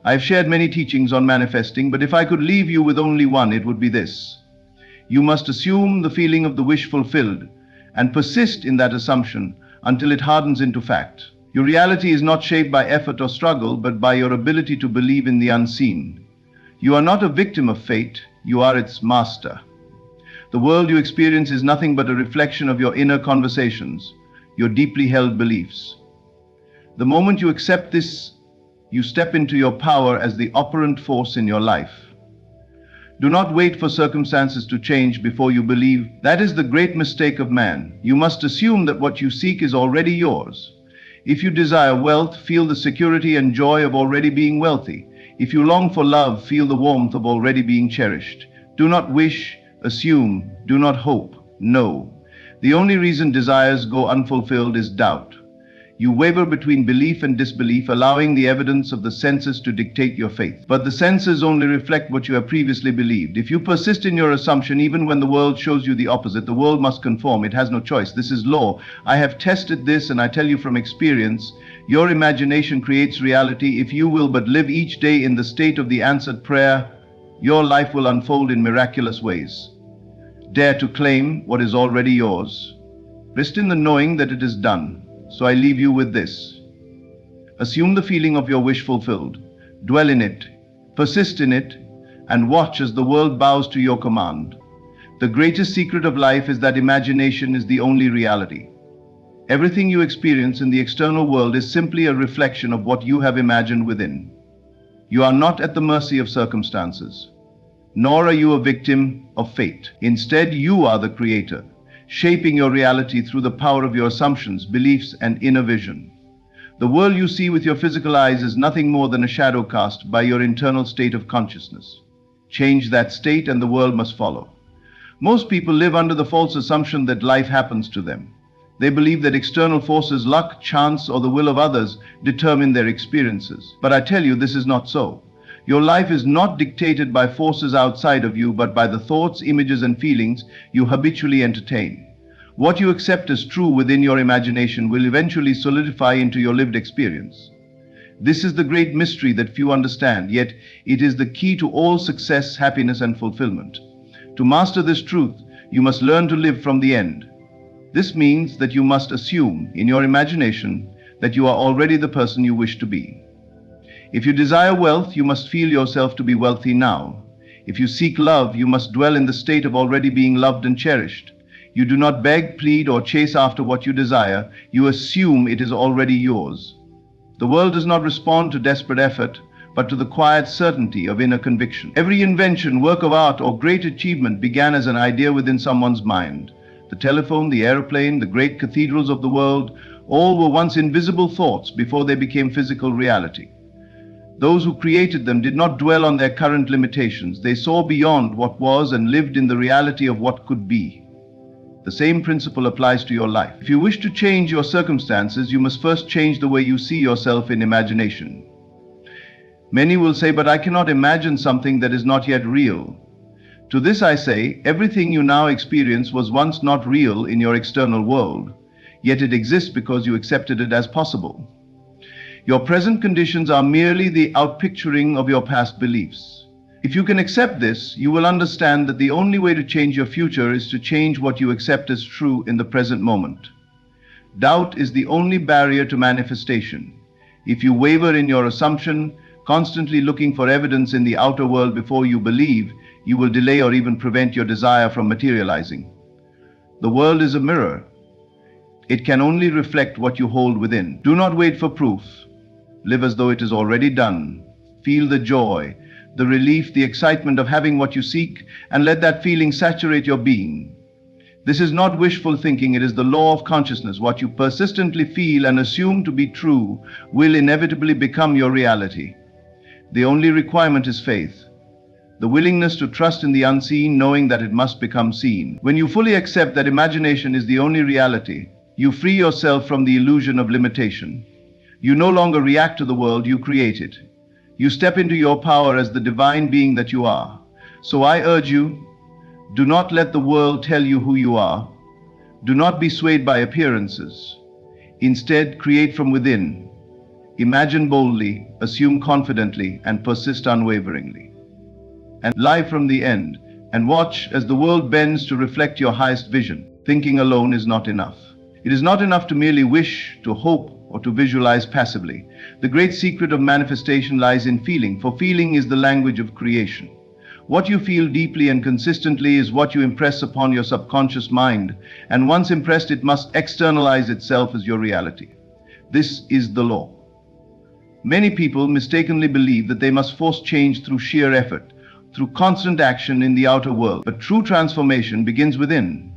A: I have shared many teachings on manifesting, but if I could leave you with only one, it would be this. You must assume the feeling of the wish fulfilled, and persist in that assumption until it hardens into fact. Your reality is not shaped by effort or struggle, but by your ability to believe in the unseen. You are not a victim of fate, you are its master. The world you experience is nothing but a reflection of your inner conversations, your deeply held beliefs. The moment you accept this, you step into your power as the operant force in your life. Do not wait for circumstances to change before you believe. That is the great mistake of man. You must assume that what you seek is already yours. If you desire wealth, feel the security and joy of already being wealthy. If you long for love, feel the warmth of already being cherished. Do not wish, assume, do not hope. No. The only reason desires go unfulfilled is doubt. You waver between belief and disbelief, allowing the evidence of the senses to dictate your faith. But the senses only reflect what you have previously believed. If you persist in your assumption, even when the world shows you the opposite, the world must conform. It has no choice. This is law. I have tested this, and I tell you from experience, your imagination creates reality. If you will but live each day in the state of the answered prayer, your life will unfold in miraculous ways. Dare to claim what is already yours. Rest in the knowing that it is done. So I leave you with this. Assume the feeling of your wish fulfilled. Dwell in it, persist in it, and watch as the world bows to your command. The greatest secret of life is that imagination is the only reality. Everything you experience in the external world is simply a reflection of what you have imagined within. You are not at the mercy of circumstances, nor are you a victim of fate. Instead, you are the creator, shaping your reality through the power of your assumptions, beliefs, and inner vision. The world you see with your physical eyes is nothing more than a shadow cast by your internal state of consciousness. Change that state and the world must follow. Most people live under the false assumption that life happens to them. They believe that external forces, luck, chance, or the will of others determine their experiences. But I tell you, this is not so. Your life is not dictated by forces outside of you, but by the thoughts, images, and feelings you habitually entertain. What you accept as true within your imagination will eventually solidify into your lived experience. This is the great mystery that few understand, yet it is the key to all success, happiness, and fulfillment. To master this truth, you must learn to live from the end. This means that you must assume in your imagination that you are already the person you wish to be. If you desire wealth, you must feel yourself to be wealthy now. If you seek love, you must dwell in the state of already being loved and cherished. You do not beg, plead, or chase after what you desire. You assume it is already yours. The world does not respond to desperate effort, but to the quiet certainty of inner conviction. Every invention, work of art, or great achievement began as an idea within someone's mind. The telephone, the aeroplane, the great cathedrals of the world, all were once invisible thoughts before they became physical reality. Those who created them did not dwell on their current limitations. They saw beyond what was and lived in the reality of what could be. The same principle applies to your life. If you wish to change your circumstances, you must first change the way you see yourself in imagination. Many will say, but I cannot imagine something that is not yet real. To this I say, everything you now experience was once not real in your external world, yet it exists because you accepted it as possible. Your present conditions are merely the outpicturing of your past beliefs. If you can accept this, you will understand that the only way to change your future is to change what you accept as true in the present moment. Doubt is the only barrier to manifestation. If you waver in your assumption, constantly looking for evidence in the outer world before you believe, you will delay or even prevent your desire from materializing. The world is a mirror. It can only reflect what you hold within. Do not wait for proof. Live as though it is already done. Feel the joy, the relief, the excitement of having what you seek, and let that feeling saturate your being. This is not wishful thinking, it is the law of consciousness. What you persistently feel and assume to be true will inevitably become your reality. The only requirement is faith, the willingness to trust in the unseen, knowing that it must become seen. When you fully accept that imagination is the only reality, you free yourself from the illusion of limitation. You no longer react to the world, you create it. You step into your power as the divine being that you are. So I urge you, do not let the world tell you who you are. Do not be swayed by appearances. Instead, create from within. Imagine boldly, assume confidently, and persist unwaveringly. And live from the end, and watch as the world bends to reflect your highest vision. Thinking alone is not enough. It is not enough to merely wish, to hope, or to visualize passively. The great secret of manifestation lies in feeling, for feeling is the language of creation. What you feel deeply and consistently is what you impress upon your subconscious mind, and once impressed, it must externalize itself as your reality. This is the law. Many people mistakenly believe that they must force change through sheer effort, through constant action in the outer world. But true transformation begins within.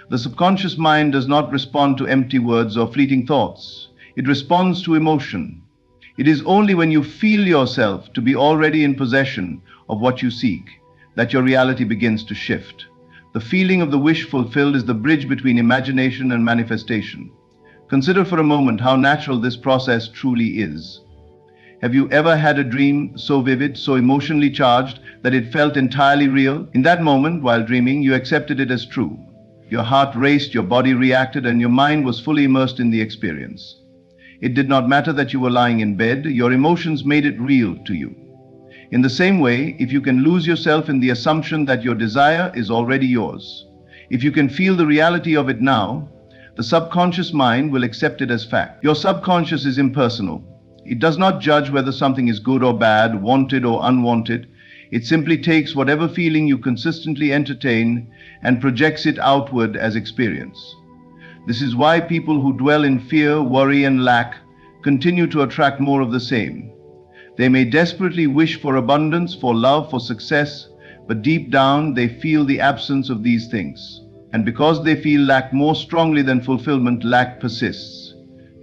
A: The subconscious mind does not respond to empty words or fleeting thoughts. It responds to emotion. It is only when you feel yourself to be already in possession of what you seek that your reality begins to shift. The feeling of the wish fulfilled is the bridge between imagination and manifestation. Consider for a moment how natural this process truly is. Have you ever had a dream so vivid, so emotionally charged, that it felt entirely real? In that moment, while dreaming, you accepted it as true. Your heart raced, your body reacted, and your mind was fully immersed in the experience. It did not matter that you were lying in bed, your emotions made it real to you. In the same way, if you can lose yourself in the assumption that your desire is already yours, if you can feel the reality of it now, the subconscious mind will accept it as fact. Your subconscious is impersonal. It does not judge whether something is good or bad, wanted or unwanted. It simply takes whatever feeling you consistently entertain and projects it outward as experience. This is why people who dwell in fear, worry, and lack continue to attract more of the same. They may desperately wish for abundance, for love, for success, but deep down they feel the absence of these things. And because they feel lack more strongly than fulfillment, lack persists.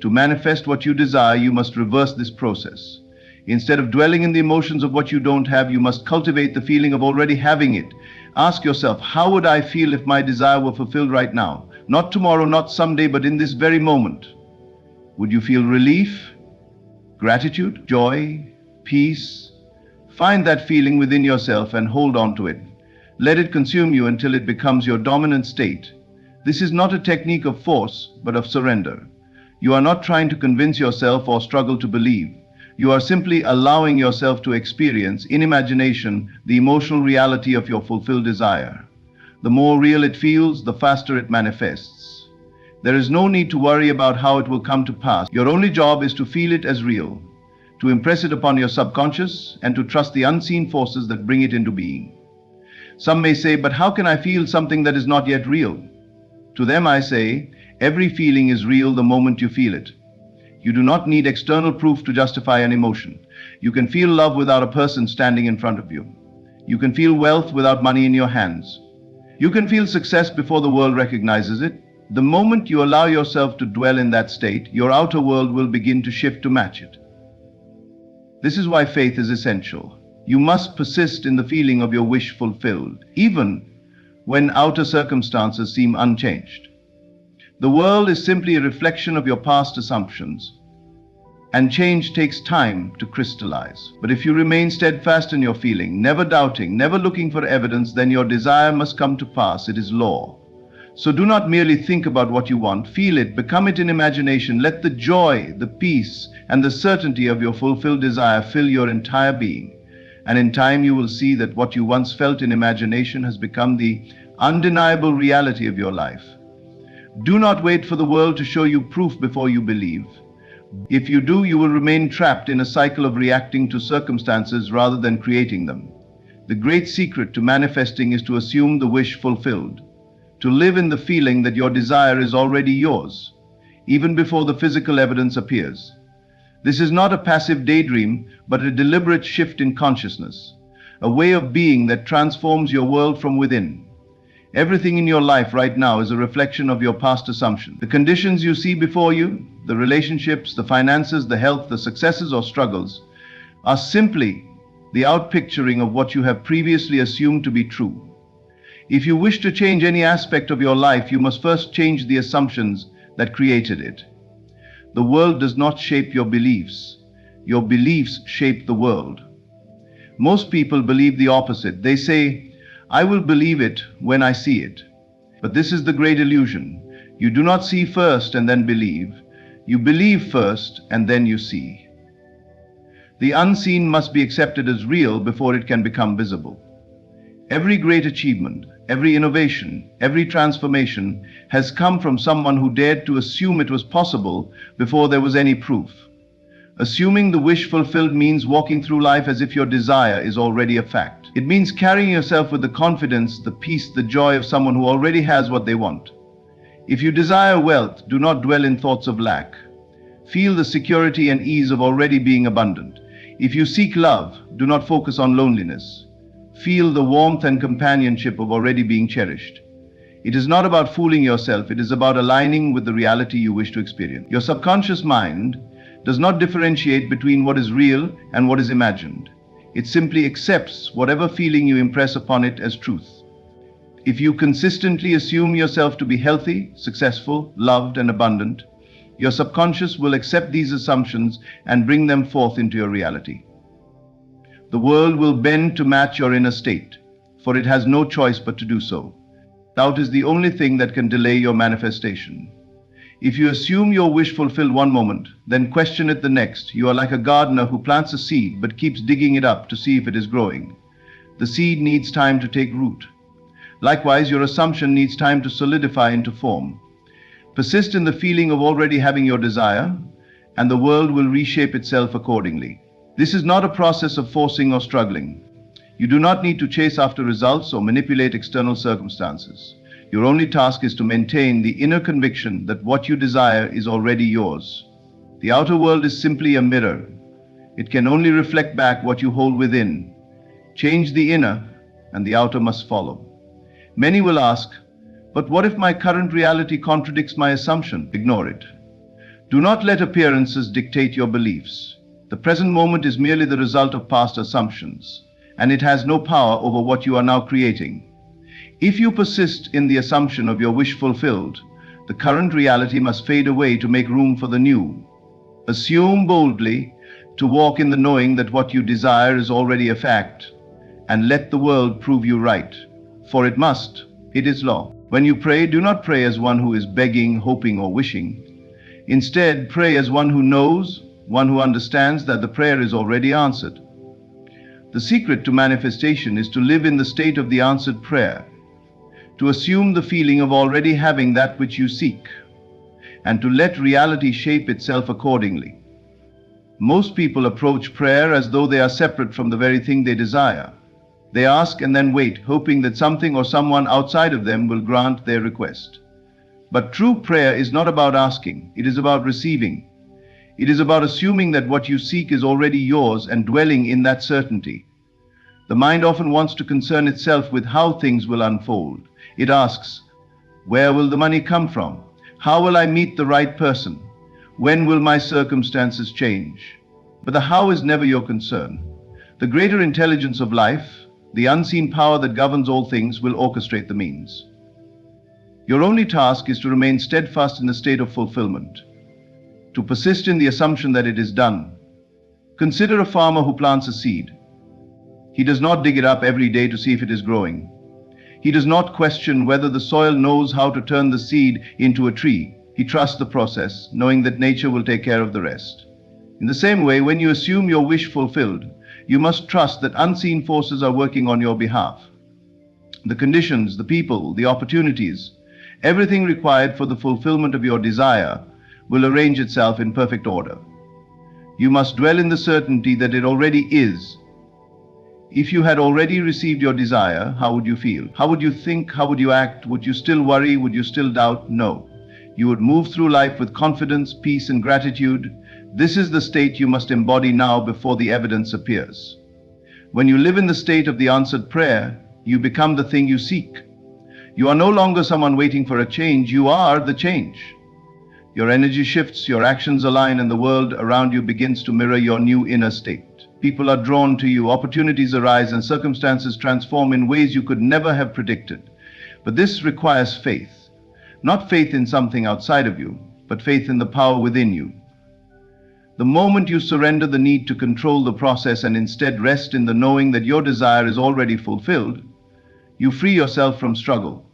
A: To manifest what you desire, you must reverse this process. Instead of dwelling in the emotions of what you don't have, you must cultivate the feeling of already having it. Ask yourself, how would I feel if my desire were fulfilled right now? Not tomorrow, not someday, but in this very moment. Would you feel relief, gratitude, joy, peace? Find that feeling within yourself and hold on to it. Let it consume you until it becomes your dominant state. This is not a technique of force, but of surrender. You are not trying to convince yourself or struggle to believe. You are simply allowing yourself to experience, in imagination, the emotional reality of your fulfilled desire. The more real it feels, the faster it manifests. There is no need to worry about how it will come to pass. Your only job is to feel it as real, to impress it upon your subconscious, and to trust the unseen forces that bring it into being. Some may say, but how can I feel something that is not yet real? To them I say, every feeling is real the moment you feel it. You do not need external proof to justify an emotion. You can feel love without a person standing in front of you. You can feel wealth without money in your hands. You can feel success before the world recognizes it. The moment you allow yourself to dwell in that state, your outer world will begin to shift to match it. This is why faith is essential. You must persist in the feeling of your wish fulfilled, even when outer circumstances seem unchanged. The world is simply a reflection of your past assumptions, and change takes time to crystallize. But if you remain steadfast in your feeling, never doubting, never looking for evidence, then your desire must come to pass. It is law. So do not merely think about what you want, feel it, become it in imagination. Let the joy, the peace, and the certainty of your fulfilled desire fill your entire being. And in time you will see that what you once felt in imagination has become the undeniable reality of your life. Do not wait for the world to show you proof before you believe. If you do, you will remain trapped in a cycle of reacting to circumstances rather than creating them. The great secret to manifesting is to assume the wish fulfilled, to live in the feeling that your desire is already yours, even before the physical evidence appears. This is not a passive daydream, but a deliberate shift in consciousness, a way of being that transforms your world from within. Everything in your life right now is a reflection of your past assumption. The conditions you see before you, the relationships, the finances, the health, the successes or struggles, are simply the outpicturing of what you have previously assumed to be true. If you wish to change any aspect of your life, you must first change the assumptions that created it. The world does not shape your beliefs. Your beliefs shape the world. Most people believe the opposite. They say, I will believe it when I see it. But this is the great illusion. You do not see first and then believe. You believe first and then you see. The unseen must be accepted as real before it can become visible. Every great achievement, every innovation, every transformation has come from someone who dared to assume it was possible before there was any proof. Assuming the wish fulfilled means walking through life as if your desire is already a fact. It means carrying yourself with the confidence, the peace, the joy of someone who already has what they want. If you desire wealth, do not dwell in thoughts of lack. Feel the security and ease of already being abundant. If you seek love, do not focus on loneliness. Feel the warmth and companionship of already being cherished. It is not about fooling yourself, it is about aligning with the reality you wish to experience. Your subconscious mind does not differentiate between what is real and what is imagined. It simply accepts whatever feeling you impress upon it as truth. If you consistently assume yourself to be healthy, successful, loved, and abundant, your subconscious will accept these assumptions and bring them forth into your reality. The world will bend to match your inner state, for it has no choice but to do so. Doubt is the only thing that can delay your manifestation. If you assume your wish fulfilled one moment, then question it the next, you are like a gardener who plants a seed but keeps digging it up to see if it is growing. The seed needs time to take root. Likewise, your assumption needs time to solidify into form. Persist in the feeling of already having your desire, and the world will reshape itself accordingly. This is not a process of forcing or struggling. You do not need to chase after results or manipulate external circumstances. Your only task is to maintain the inner conviction that what you desire is already yours. The outer world is simply a mirror. It can only reflect back what you hold within. Change the inner, and the outer must follow. Many will ask, but what if my current reality contradicts my assumption? Ignore it. Do not let appearances dictate your beliefs. The present moment is merely the result of past assumptions, and it has no power over what you are now creating. If you persist in the assumption of your wish fulfilled, The current reality must fade away to make room for the new. Assume boldly to walk in the knowing that what you desire is already a fact, and let the world prove you right. For it must. It is law. When you pray, do not pray as one who is begging, hoping, or wishing. Instead, pray as one who knows, one who understands that the prayer is already answered. The secret to manifestation is to live in the state of the answered prayer, to assume the feeling of already having that which you seek, and to let reality shape itself accordingly. Most people approach prayer as though they are separate from the very thing they desire. They ask and then wait, hoping that something or someone outside of them will grant their request. But true prayer is not about asking, it is about receiving. It is about assuming that what you seek is already yours and dwelling in that certainty. The mind often wants to concern itself with how things will unfold. It asks, where will the money come from? How will I meet the right person? When will my circumstances change? But the how is never your concern. The greater intelligence of life, the unseen power that governs all things, will orchestrate the means. Your only task is to remain steadfast in the state of fulfillment, to persist in the assumption that it is done. Consider a farmer who plants a seed. He does not dig it up every day to see if it is growing. He does not question whether the soil knows how to turn the seed into a tree. He trusts the process, knowing that nature will take care of the rest. In the same way, when you assume your wish fulfilled, you must trust that unseen forces are working on your behalf. The conditions, the people, the opportunities, everything required for the fulfillment of your desire will arrange itself in perfect order. You must dwell in the certainty that it already is. If you had already received your desire, how would you feel? How would you think? How would you act? Would you still worry? Would you still doubt? No. You would move through life with confidence, peace, and gratitude. This is the state you must embody now before the evidence appears. When you live in the state of the answered prayer, you become the thing you seek. You are no longer someone waiting for a change. You are the change. Your energy shifts, your actions align, and the world around you begins to mirror your new inner state. People are drawn to you, opportunities arise, and circumstances transform in ways you could never have predicted. But this requires faith. Not faith in something outside of you, but faith in the power within you. The moment you surrender the need to control the process and instead rest in the knowing that your desire is already fulfilled, you free yourself from struggle.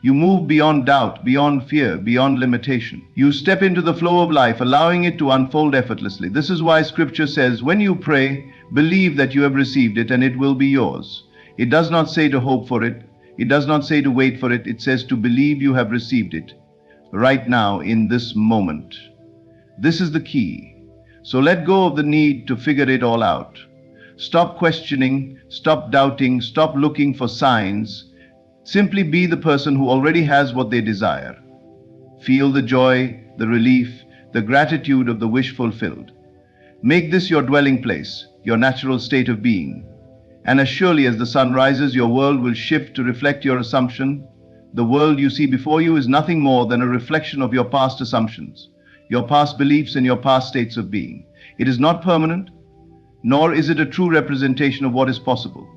A: You move beyond doubt, beyond fear, beyond limitation. You step into the flow of life, allowing it to unfold effortlessly. This is why Scripture says, when you pray, believe that you have received it and it will be yours. It does not say to hope for it. It does not say to wait for it. It says to believe you have received it right now, in this moment. This is the key. So let go of the need to figure it all out. Stop questioning, stop doubting, stop looking for signs. Simply be the person who already has what they desire. Feel the joy, the relief, the gratitude of the wish fulfilled. Make this your dwelling place, your natural state of being. And as surely as the sun rises, your world will shift to reflect your assumption. The world you see before you is nothing more than a reflection of your past assumptions, your past beliefs, and your past states of being. It is not permanent, nor is it a true representation of what is possible.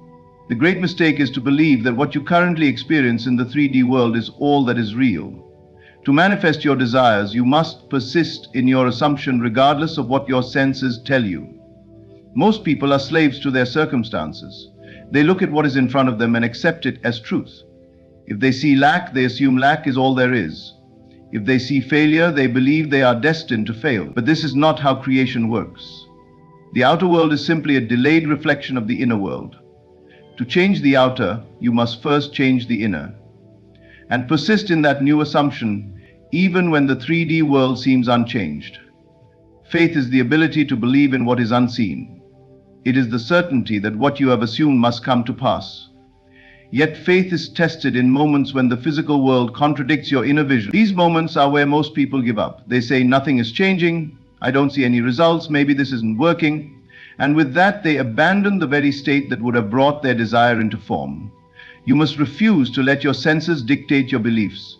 A: The great mistake is to believe that what you currently experience in the 3D world is all that is real. To manifest your desires, you must persist in your assumption regardless of what your senses tell you. Most people are slaves to their circumstances. They look at what is in front of them and accept it as truth. If they see lack, they assume lack is all there is. If they see failure, they believe they are destined to fail. But this is not how creation works. The outer world is simply a delayed reflection of the inner world. To change the outer, you must first change the inner. And persist in that new assumption, even when the 3D world seems unchanged. Faith is the ability to believe in what is unseen. It is the certainty that what you have assumed must come to pass. Yet faith is tested in moments when the physical world contradicts your inner vision. These moments are where most people give up. They say, nothing is changing, I don't see any results, maybe this isn't working. And with that, they abandon the very state that would have brought their desire into form. You must refuse to let your senses dictate your beliefs.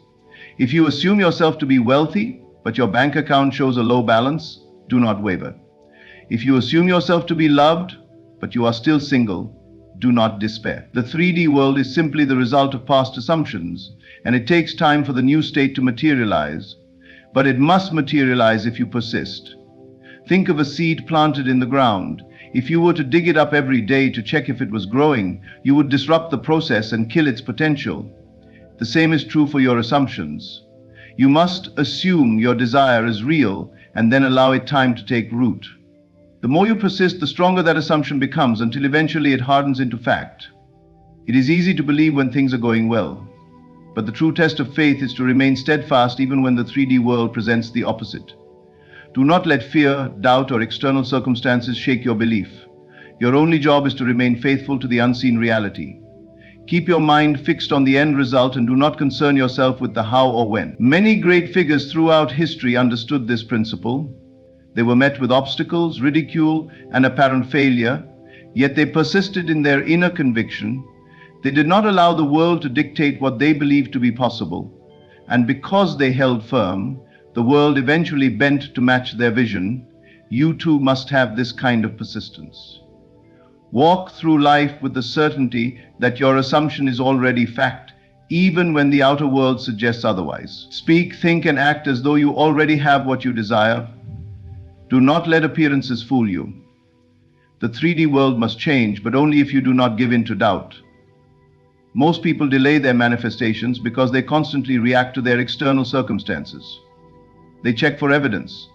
A: If you assume yourself to be wealthy, but your bank account shows a low balance, do not waver. If you assume yourself to be loved, but you are still single, do not despair. The 3D world is simply the result of past assumptions, and it takes time for the new state to materialize, but it must materialize if you persist. Think of a seed planted in the ground. If you were to dig it up every day to check if it was growing, you would disrupt the process and kill its potential. The same is true for your assumptions. You must assume your desire is real and then allow it time to take root. The more you persist, the stronger that assumption becomes until eventually it hardens into fact. It is easy to believe when things are going well, but the true test of faith is to remain steadfast even when the 3D world presents the opposite. Do not let fear, doubt, or external circumstances shake your belief. Your only job is to remain faithful to the unseen reality. Keep your mind fixed on the end result and do not concern yourself with the how or when. Many great figures throughout history understood this principle. They were met with obstacles, ridicule, and apparent failure, yet they persisted in their inner conviction. They did not allow the world to dictate what they believed to be possible, and because they held firm, the world eventually bent to match their vision. You too must have this kind of persistence. Walk through life with the certainty that your assumption is already fact, even when the outer world suggests otherwise. Speak, think, and act as though you already have what you desire. Do not let appearances fool you. The 3D world must change, but only if you do not give in to doubt. Most people delay their manifestations because they constantly react to their external circumstances. They check for evidence,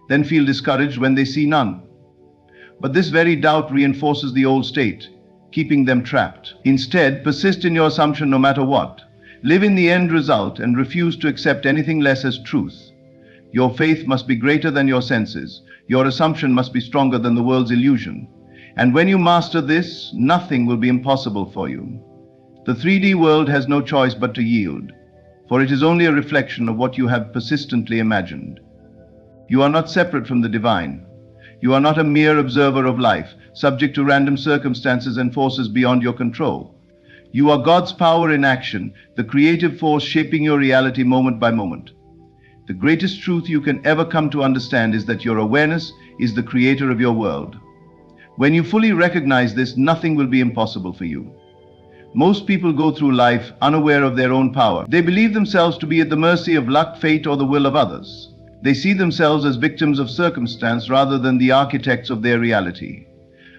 A: then feel discouraged when they see none. But this very doubt reinforces the old state, keeping them trapped. Instead, persist in your assumption no matter what. Live in the end result and refuse to accept anything less as truth. Your faith must be greater than your senses. Your assumption must be stronger than the world's illusion. And when you master this, nothing will be impossible for you. The 3D world has no choice but to yield, for it is only a reflection of what you have persistently imagined. You are not separate from the divine. You are not a mere observer of life, subject to random circumstances and forces beyond your control. You are God's power in action, the creative force shaping your reality moment by moment. The greatest truth you can ever come to understand is that your awareness is the creator of your world. When you fully recognize this, nothing will be impossible for you. Most people go through life unaware of their own power. They believe themselves to be at the mercy of luck, fate, or the will of others. They see themselves as victims of circumstance rather than the architects of their reality.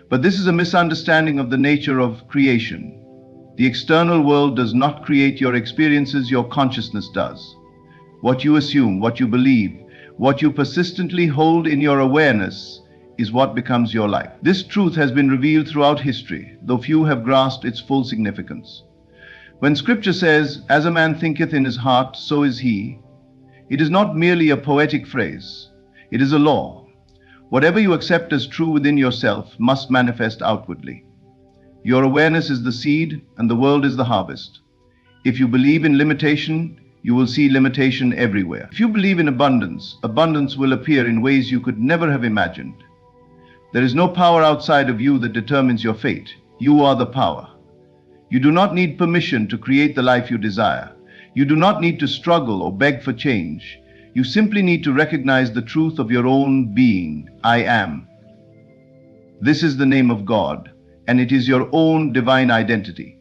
A: But this is a misunderstanding of the nature of creation. The external world does not create your experiences, your consciousness does. What you assume, what you believe, what you persistently hold in your awareness is what becomes your life. This truth has been revealed throughout history, though few have grasped its full significance. When scripture says, "As a man thinketh in his heart, so is he," it is not merely a poetic phrase. It is a law. Whatever you accept as true within yourself must manifest outwardly. Your awareness is the seed and the world is the harvest. If you believe in limitation, you will see limitation everywhere. If you believe in abundance, abundance will appear in ways you could never have imagined. There is no power outside of you that determines your fate. You are the power. You do not need permission to create the life you desire. You do not need to struggle or beg for change. You simply need to recognize the truth of your own being. I am. This is the name of God, and it is your own divine identity.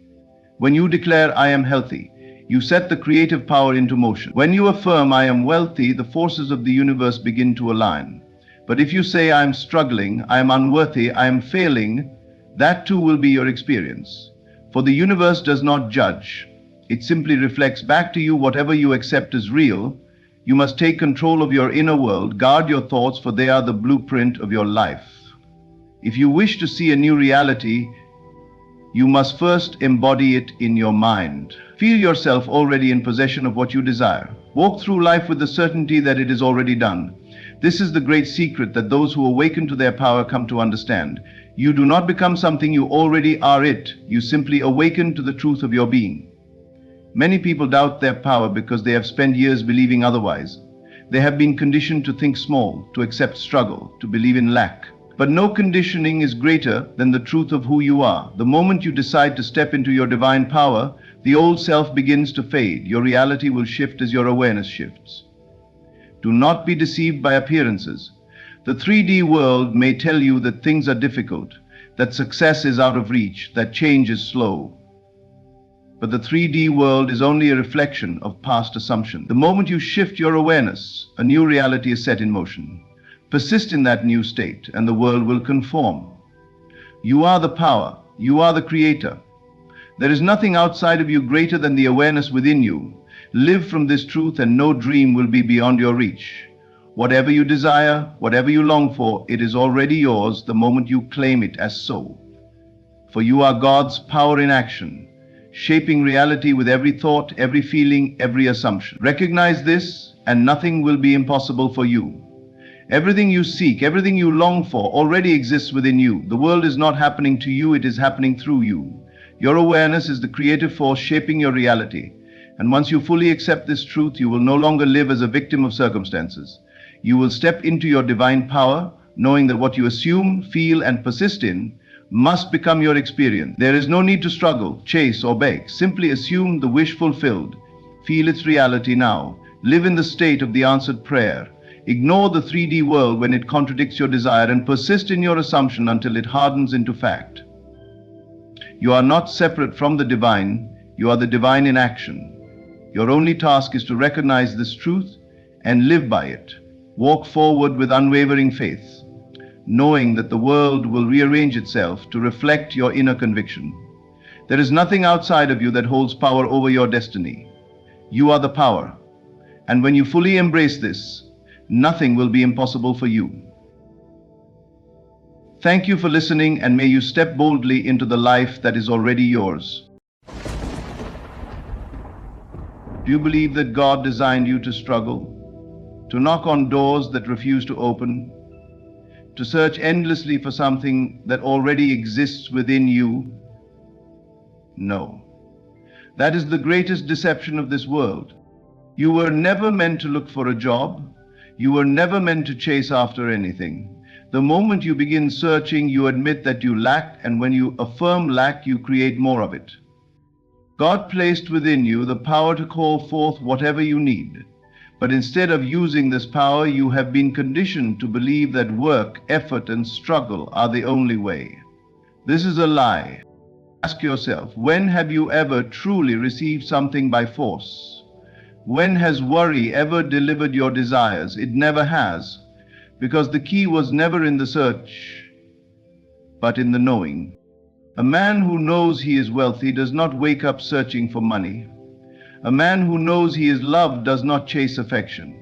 A: When you declare, "I am healthy," you set the creative power into motion. When you affirm, "I am wealthy," the forces of the universe begin to align. But if you say, "I am struggling, I am unworthy, I am failing," that too will be your experience. For the universe does not judge. It simply reflects back to you whatever you accept as real. You must take control of your inner world, guard your thoughts, for they are the blueprint of your life. If you wish to see a new reality, you must first embody it in your mind. Feel yourself already in possession of what you desire. Walk through life with the certainty that it is already done. This is the great secret that those who awaken to their power come to understand. You do not become something, you already are it. You simply awaken to the truth of your being. Many people doubt their power because they have spent years believing otherwise. They have been conditioned to think small, to accept struggle, to believe in lack. But no conditioning is greater than the truth of who you are. The moment you decide to step into your divine power, the old self begins to fade. Your reality will shift as your awareness shifts. Do not be deceived by appearances. The 3D world may tell you that things are difficult, that success is out of reach, that change is slow. But the 3D world is only a reflection of past assumption. The moment you shift your awareness, a new reality is set in motion. Persist in that new state, and the world will conform. You are the power. You are the creator. There is nothing outside of you greater than the awareness within you. Live from this truth, and no dream will be beyond your reach. Whatever you desire, whatever you long for, it is already yours the moment you claim it as so. For you are God's power in action, shaping reality with every thought, every feeling, every assumption. Recognize this, and nothing will be impossible for you. Everything you seek, everything you long for, already exists within you. The world is not happening to you, it is happening through you. Your awareness is the creative force shaping your reality. And once you fully accept this truth, you will no longer live as a victim of circumstances. You will step into your divine power, knowing that what you assume, feel, and persist in must become your experience. There is no need to struggle, chase, or beg. Simply assume the wish fulfilled. Feel its reality now. Live in the state of the answered prayer. Ignore the 3D world when it contradicts your desire, and persist in your assumption until it hardens into fact. You are not separate from the divine. You are the divine in action. Your only task is to recognize this truth and live by it. Walk forward with unwavering faith, knowing that the world will rearrange itself to reflect your inner conviction. There is nothing outside of you that holds power over your destiny. You are the power. And when you fully embrace this, nothing will be impossible for you. Thank you for listening, and may you step boldly into the life that is already yours. Do you believe that God designed you to struggle, to knock on doors that refuse to open, to search endlessly for something that already exists within you? No. That is the greatest deception of this world. You were never meant to look for a job. You were never meant to chase after anything. The moment you begin searching, you admit that you lack, and when you affirm lack, you create more of it. God placed within you the power to call forth whatever you need. But instead of using this power, you have been conditioned to believe that work, effort, and struggle are the only way. This is a lie. Ask yourself, when have you ever truly received something by force? When has worry ever delivered your desires? It never has, because the key was never in the search, but in the knowing. A man who knows he is wealthy does not wake up searching for money. A man who knows he is loved does not chase affection.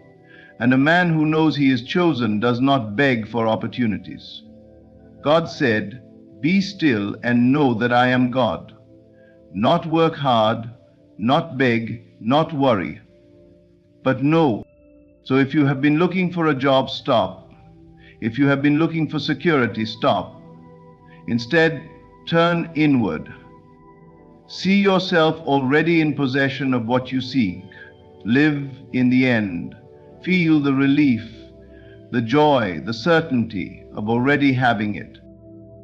A: And a man who knows he is chosen does not beg for opportunities. God said, "Be still and know that I am God." Not work hard, not beg, not worry, but know. So if you have been looking for a job, stop. If you have been looking for security, stop. Instead, turn inward. See yourself already in possession of what you seek. Live in the end. Feel the relief, the joy, the certainty of already having it.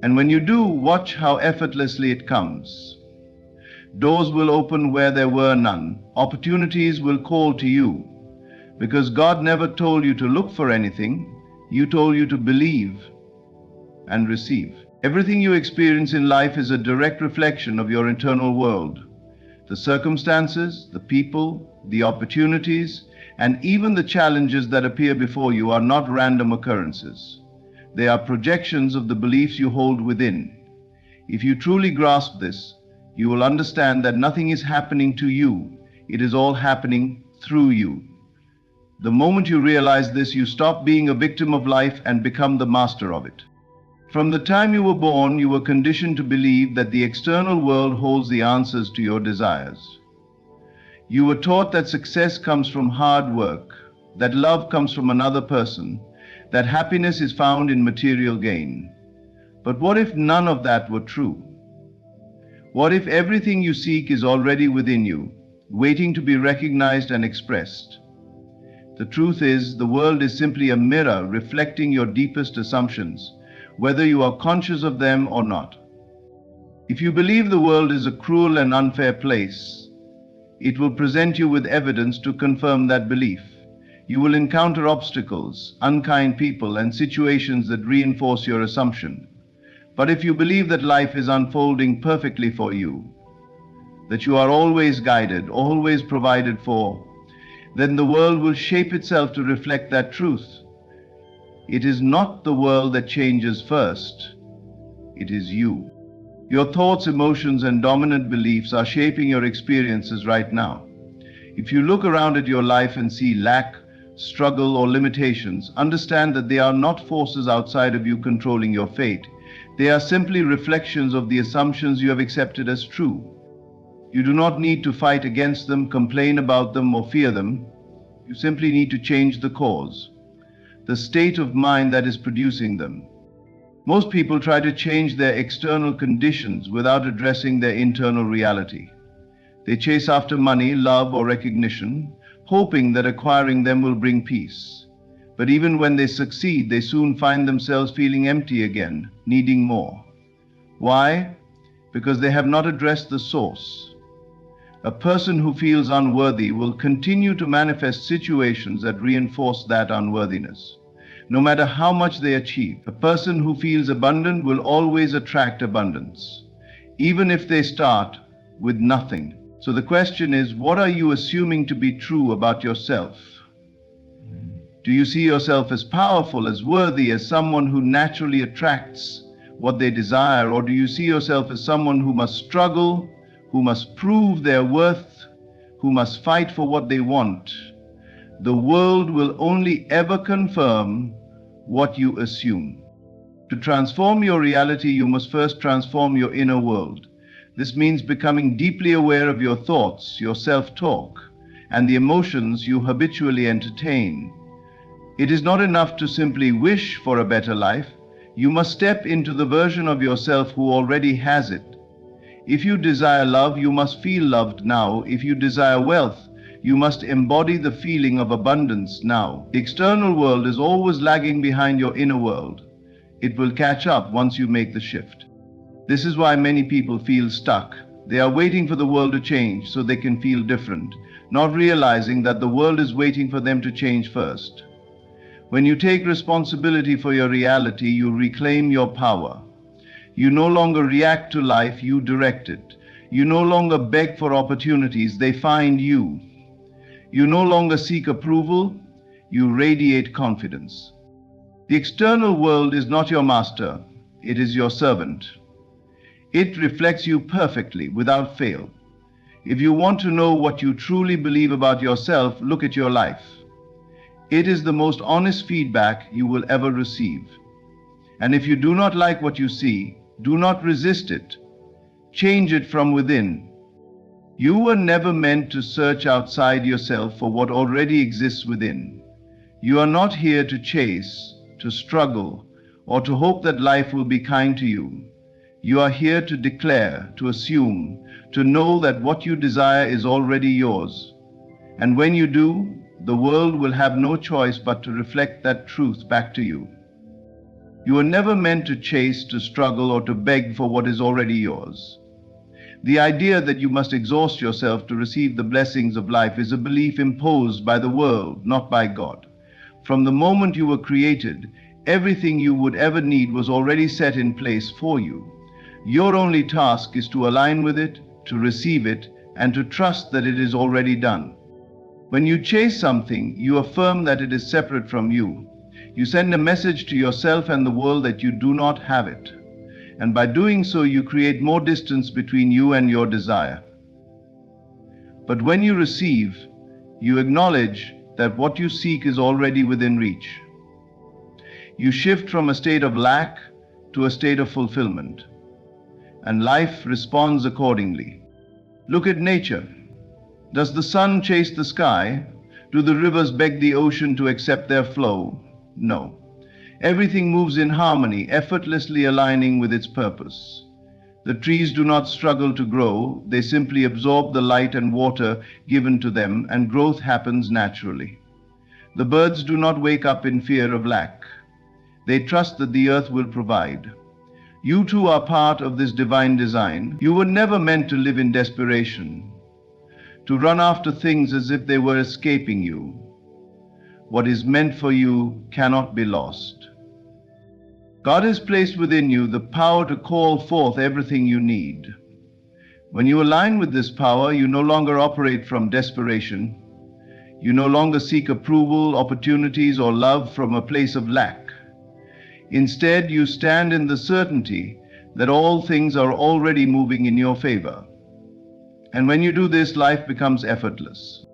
A: And when you do, watch how effortlessly it comes. Doors will open where there were none. Opportunities will call to you. Because God never told you to look for anything. He told you to believe and receive. Everything you experience in life is a direct reflection of your internal world. The circumstances, the people, the opportunities, and even the challenges that appear before you are not random occurrences. They are projections of the beliefs you hold within. If you truly grasp this, you will understand that nothing is happening to you. It is all happening through you. The moment you realize this, you stop being a victim of life and become the master of it. From the time you were born, you were conditioned to believe that the external world holds the answers to your desires. You were taught that success comes from hard work, that love comes from another person, that happiness is found in material gain. But what if none of that were true? What if everything you seek is already within you, waiting to be recognized and expressed? The truth is, the world is simply a mirror reflecting your deepest assumptions, whether you are conscious of them or not. If you believe the world is a cruel and unfair place, it will present you with evidence to confirm that belief. You will encounter obstacles, unkind people, and situations that reinforce your assumption. But if you believe that life is unfolding perfectly for you, that you are always guided, always provided for, then the world will shape itself to reflect that truth. It is not the world that changes first, it is you. Your thoughts, emotions, and dominant beliefs are shaping your experiences right now. If you look around at your life and see lack, struggle, or limitations, understand that they are not forces outside of you controlling your fate. They are simply reflections of the assumptions you have accepted as true. You do not need to fight against them, complain about them, or fear them. You simply need to change the cause, the state of mind that is producing them. Most people try to change their external conditions without addressing their internal reality. They chase after money, love, or recognition, hoping that acquiring them will bring peace. But even when they succeed, they soon find themselves feeling empty again, needing more. Why? Because they have not addressed the source. A person who feels unworthy will continue to manifest situations that reinforce that unworthiness. No matter how much they achieve, a person who feels abundant will always attract abundance, even if they start with nothing. So the question is, what are you assuming to be true about yourself? Do you see yourself as powerful, as worthy, as someone who naturally attracts what they desire? Or do you see yourself as someone who must struggle, who must prove their worth, who must fight for what they want? The world will only ever confirm what you assume. To transform your reality, you must first transform your inner world. This means becoming deeply aware of your thoughts, your self-talk, and the emotions you habitually entertain. It is not enough to simply wish for a better life. You must step into the version of yourself who already has it. If you desire love, you must feel loved now. If you desire wealth, you must embody the feeling of abundance now. The external world is always lagging behind your inner world. It will catch up once you make the shift. This is why many people feel stuck. They are waiting for the world to change so they can feel different, not realizing that the world is waiting for them to change first. When you take responsibility for your reality, you reclaim your power. You no longer react to life, you direct it. You no longer beg for opportunities, they find you. You no longer seek approval, you radiate confidence. The external world is not your master, it is your servant. It reflects you perfectly, without fail. If you want to know what you truly believe about yourself, look at your life. It is the most honest feedback you will ever receive. And if you do not like what you see, do not resist it. Change it from within. You were never meant to search outside yourself for what already exists within. You are not here to chase, to struggle, or to hope that life will be kind to you. You are here to declare, to assume, to know that what you desire is already yours. And when you do, the world will have no choice but to reflect that truth back to you. You were never meant to chase, to struggle, or to beg for what is already yours. The idea that you must exhaust yourself to receive the blessings of life is a belief imposed by the world, not by God. From the moment you were created, everything you would ever need was already set in place for you. Your only task is to align with it, to receive it, and to trust that it is already done. When you chase something, you affirm that it is separate from you. You send a message to yourself and the world that you do not have it. And by doing so, you create more distance between you and your desire. But when you receive, you acknowledge that what you seek is already within reach. You shift from a state of lack to a state of fulfillment, and life responds accordingly. Look at nature. Does the sun chase the sky? Do the rivers beg the ocean to accept their flow? No. Everything moves in harmony, effortlessly aligning with its purpose. The trees do not struggle to grow, they simply absorb the light and water given to them, and growth happens naturally. The birds do not wake up in fear of lack. They trust that the earth will provide. You too are part of this divine design. You were never meant to live in desperation, to run after things as if they were escaping you. What is meant for you cannot be lost. God has placed within you the power to call forth everything you need. When you align with this power, you no longer operate from desperation. You no longer seek approval, opportunities, or love from a place of lack. Instead, you stand in the certainty that all things are already moving in your favor. And when you do this, life becomes effortless.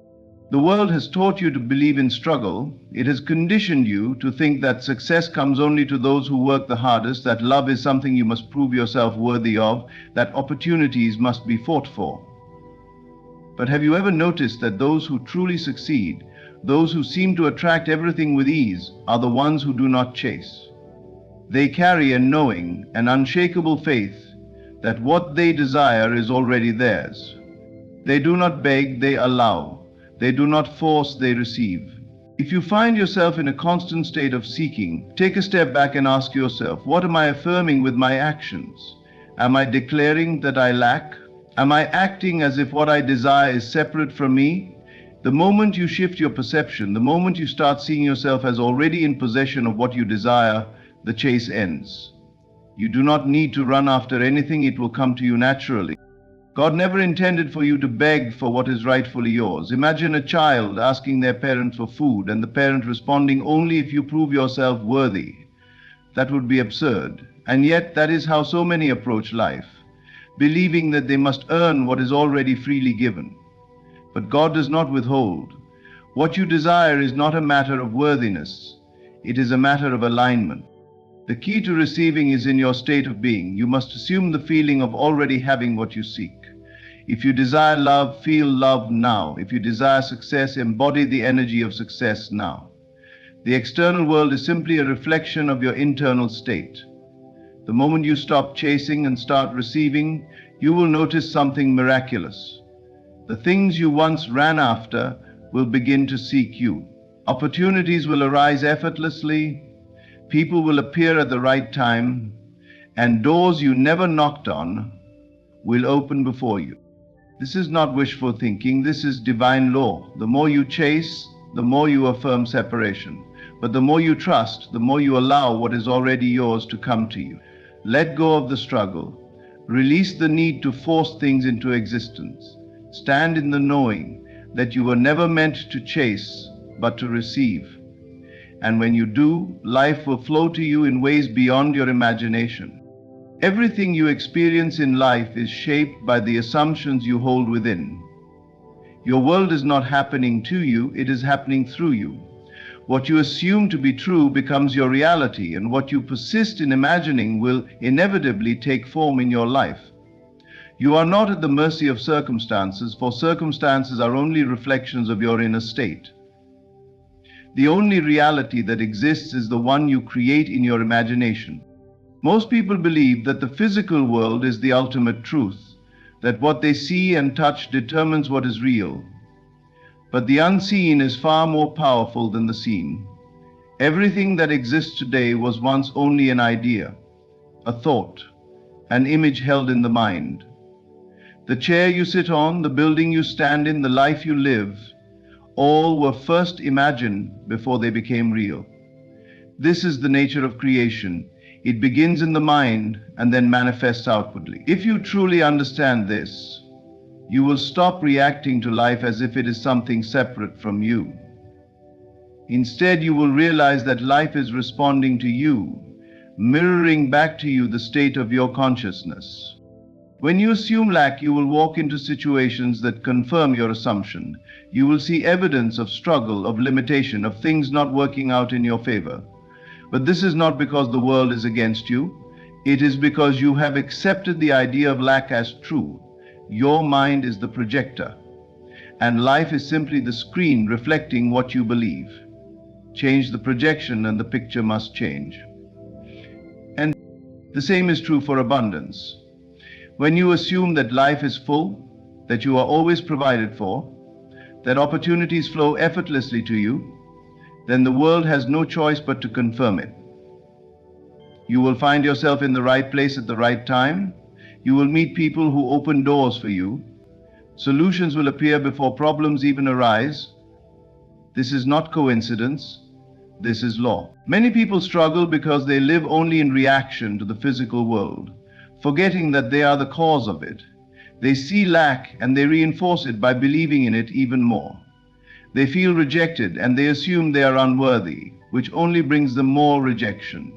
A: The world has taught you to believe in struggle. It has conditioned you to think that success comes only to those who work the hardest, that love is something you must prove yourself worthy of, that opportunities must be fought for. But have you ever noticed that those who truly succeed, those who seem to attract everything with ease, are the ones who do not chase? They carry a knowing, an unshakable faith that what they desire is already theirs. They do not beg, they allow. They do not force, they receive. If you find yourself in a constant state of seeking, take a step back and ask yourself, what am I affirming with my actions? Am I declaring that I lack? Am I acting as if what I desire is separate from me? The moment you shift your perception, the moment you start seeing yourself as already in possession of what you desire, the chase ends. You do not need to run after anything, it will come to you naturally. God never intended for you to beg for what is rightfully yours. Imagine a child asking their parent for food and the parent responding, only if you prove yourself worthy. That would be absurd. And yet that is how so many approach life, believing that they must earn what is already freely given. But God does not withhold. What you desire is not a matter of worthiness. It is a matter of alignment. The key to receiving is in your state of being. You must assume the feeling of already having what you seek. If you desire love, feel love now. If you desire success, embody the energy of success now. The external world is simply a reflection of your internal state. The moment you stop chasing and start receiving, you will notice something miraculous. The things you once ran after will begin to seek you. Opportunities will arise effortlessly. People will appear at the right time, and doors you never knocked on will open before you. This is not wishful thinking, this is divine law. The more you chase, the more you affirm separation. But the more you trust, the more you allow what is already yours to come to you. Let go of the struggle. Release the need to force things into existence. Stand in the knowing that you were never meant to chase, but to receive. And when you do, life will flow to you in ways beyond your imagination. Everything you experience in life is shaped by the assumptions you hold within. Your world is not happening to you, it is happening through you. What you assume to be true becomes your reality, and what you persist in imagining will inevitably take form in your life. You are not at the mercy of circumstances, for circumstances are only reflections of your inner state. The only reality that exists is the one you create in your imagination. Most people believe that the physical world is the ultimate truth, that what they see and touch determines what is real. But the unseen is far more powerful than the seen. Everything that exists today was once only an idea, a thought, an image held in the mind. The chair you sit on, the building you stand in, the life you live, all were first imagined before they became real. This is the nature of creation. It begins in the mind and then manifests outwardly. If you truly understand this, you will stop reacting to life as if it is something separate from you. Instead, you will realize that life is responding to you, mirroring back to you the state of your consciousness. When you assume lack, you will walk into situations that confirm your assumption. You will see evidence of struggle, of limitation, of things not working out in your favor. But this is not because the world is against you. It is because you have accepted the idea of lack as true. Your mind is the projector, and life is simply the screen reflecting what you believe. Change the projection and the picture must change. And the same is true for abundance. When you assume that life is full, that you are always provided for, that opportunities flow effortlessly to you, then the world has no choice but to confirm it. You will find yourself in the right place at the right time. You will meet people who open doors for you. Solutions will appear before problems even arise. This is not coincidence. This is law. Many people struggle because they live only in reaction to the physical world, forgetting that they are the cause of it. They see lack and they reinforce it by believing in it even more. They feel rejected and they assume they are unworthy, which only brings them more rejection.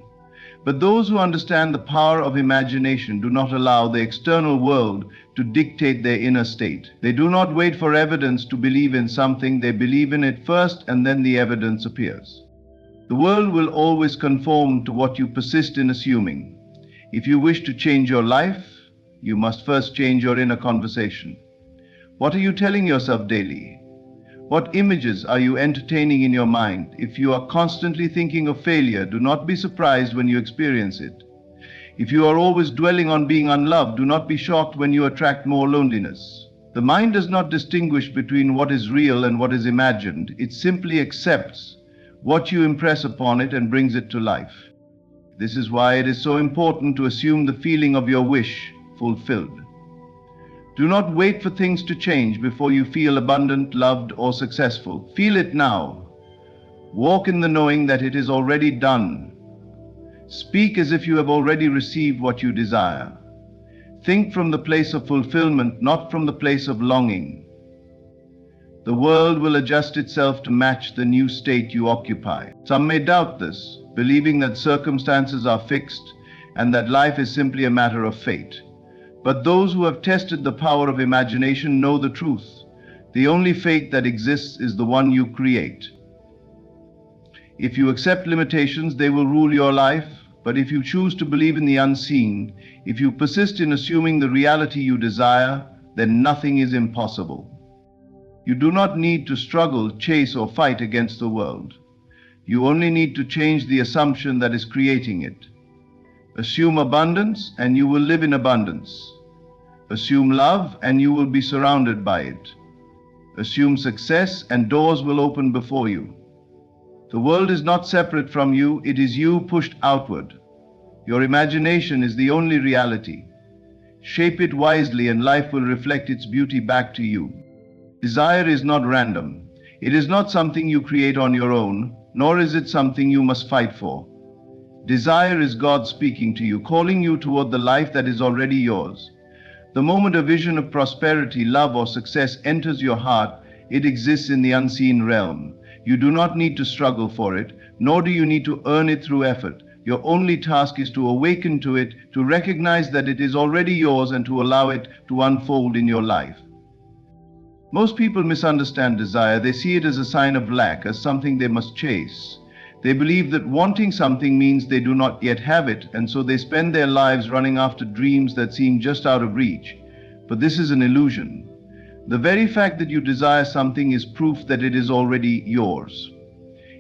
A: But those who understand the power of imagination do not allow the external world to dictate their inner state. They do not wait for evidence to believe in something. They believe in it first and then the evidence appears. The world will always conform to what you persist in assuming. If you wish to change your life, you must first change your inner conversation. What are you telling yourself daily? What images are you entertaining in your mind? If you are constantly thinking of failure, do not be surprised when you experience it. If you are always dwelling on being unloved, do not be shocked when you attract more loneliness. The mind does not distinguish between what is real and what is imagined. It simply accepts what you impress upon it and brings it to life. This is why it is so important to assume the feeling of your wish fulfilled. Do not wait for things to change before you feel abundant, loved, or successful. Feel it now. Walk in the knowing that it is already done. Speak as if you have already received what you desire. Think from the place of fulfillment, not from the place of longing. The world will adjust itself to match the new state you occupy. Some may doubt this, believing that circumstances are fixed and that life is simply a matter of fate. But those who have tested the power of imagination know the truth. The only fate that exists is the one you create. If you accept limitations, they will rule your life. But if you choose to believe in the unseen, if you persist in assuming the reality you desire, then nothing is impossible. You do not need to struggle, chase, or fight against the world. You only need to change the assumption that is creating it. Assume abundance and you will live in abundance. Assume love and you will be surrounded by it. Assume success and doors will open before you. The world is not separate from you, it is you pushed outward. Your imagination is the only reality. Shape it wisely and life will reflect its beauty back to you. Desire is not random. It is not something you create on your own, nor is it something you must fight for. Desire is God speaking to you, calling you toward the life that is already yours. The moment a vision of prosperity, love, or success enters your heart, it exists in the unseen realm. You do not need to struggle for it, nor do you need to earn it through effort. Your only task is to awaken to it, to recognize that it is already yours, and to allow it to unfold in your life. Most people misunderstand desire. They see it as a sign of lack, as something they must chase. They believe that wanting something means they do not yet have it, and so they spend their lives running after dreams that seem just out of reach. But this is an illusion. The very fact that you desire something is proof that it is already yours.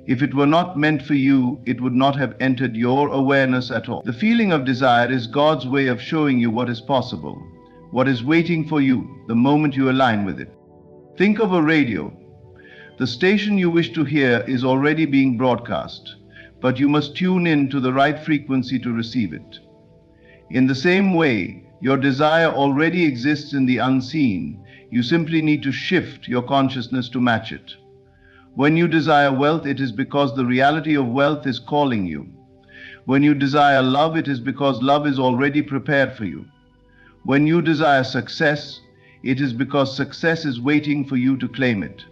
A: If it were not meant for you, it would not have entered your awareness at all. The feeling of desire is God's way of showing you what is possible, what is waiting for you the moment you align with it. Think of a radio. The station you wish to hear is already being broadcast, but you must tune in to the right frequency to receive it. In the same way, your desire already exists in the unseen. You simply need to shift your consciousness to match it. When you desire wealth, it is because the reality of wealth is calling you. When you desire love, it is because love is already prepared for you. When you desire success, it is because success is waiting for you to claim it.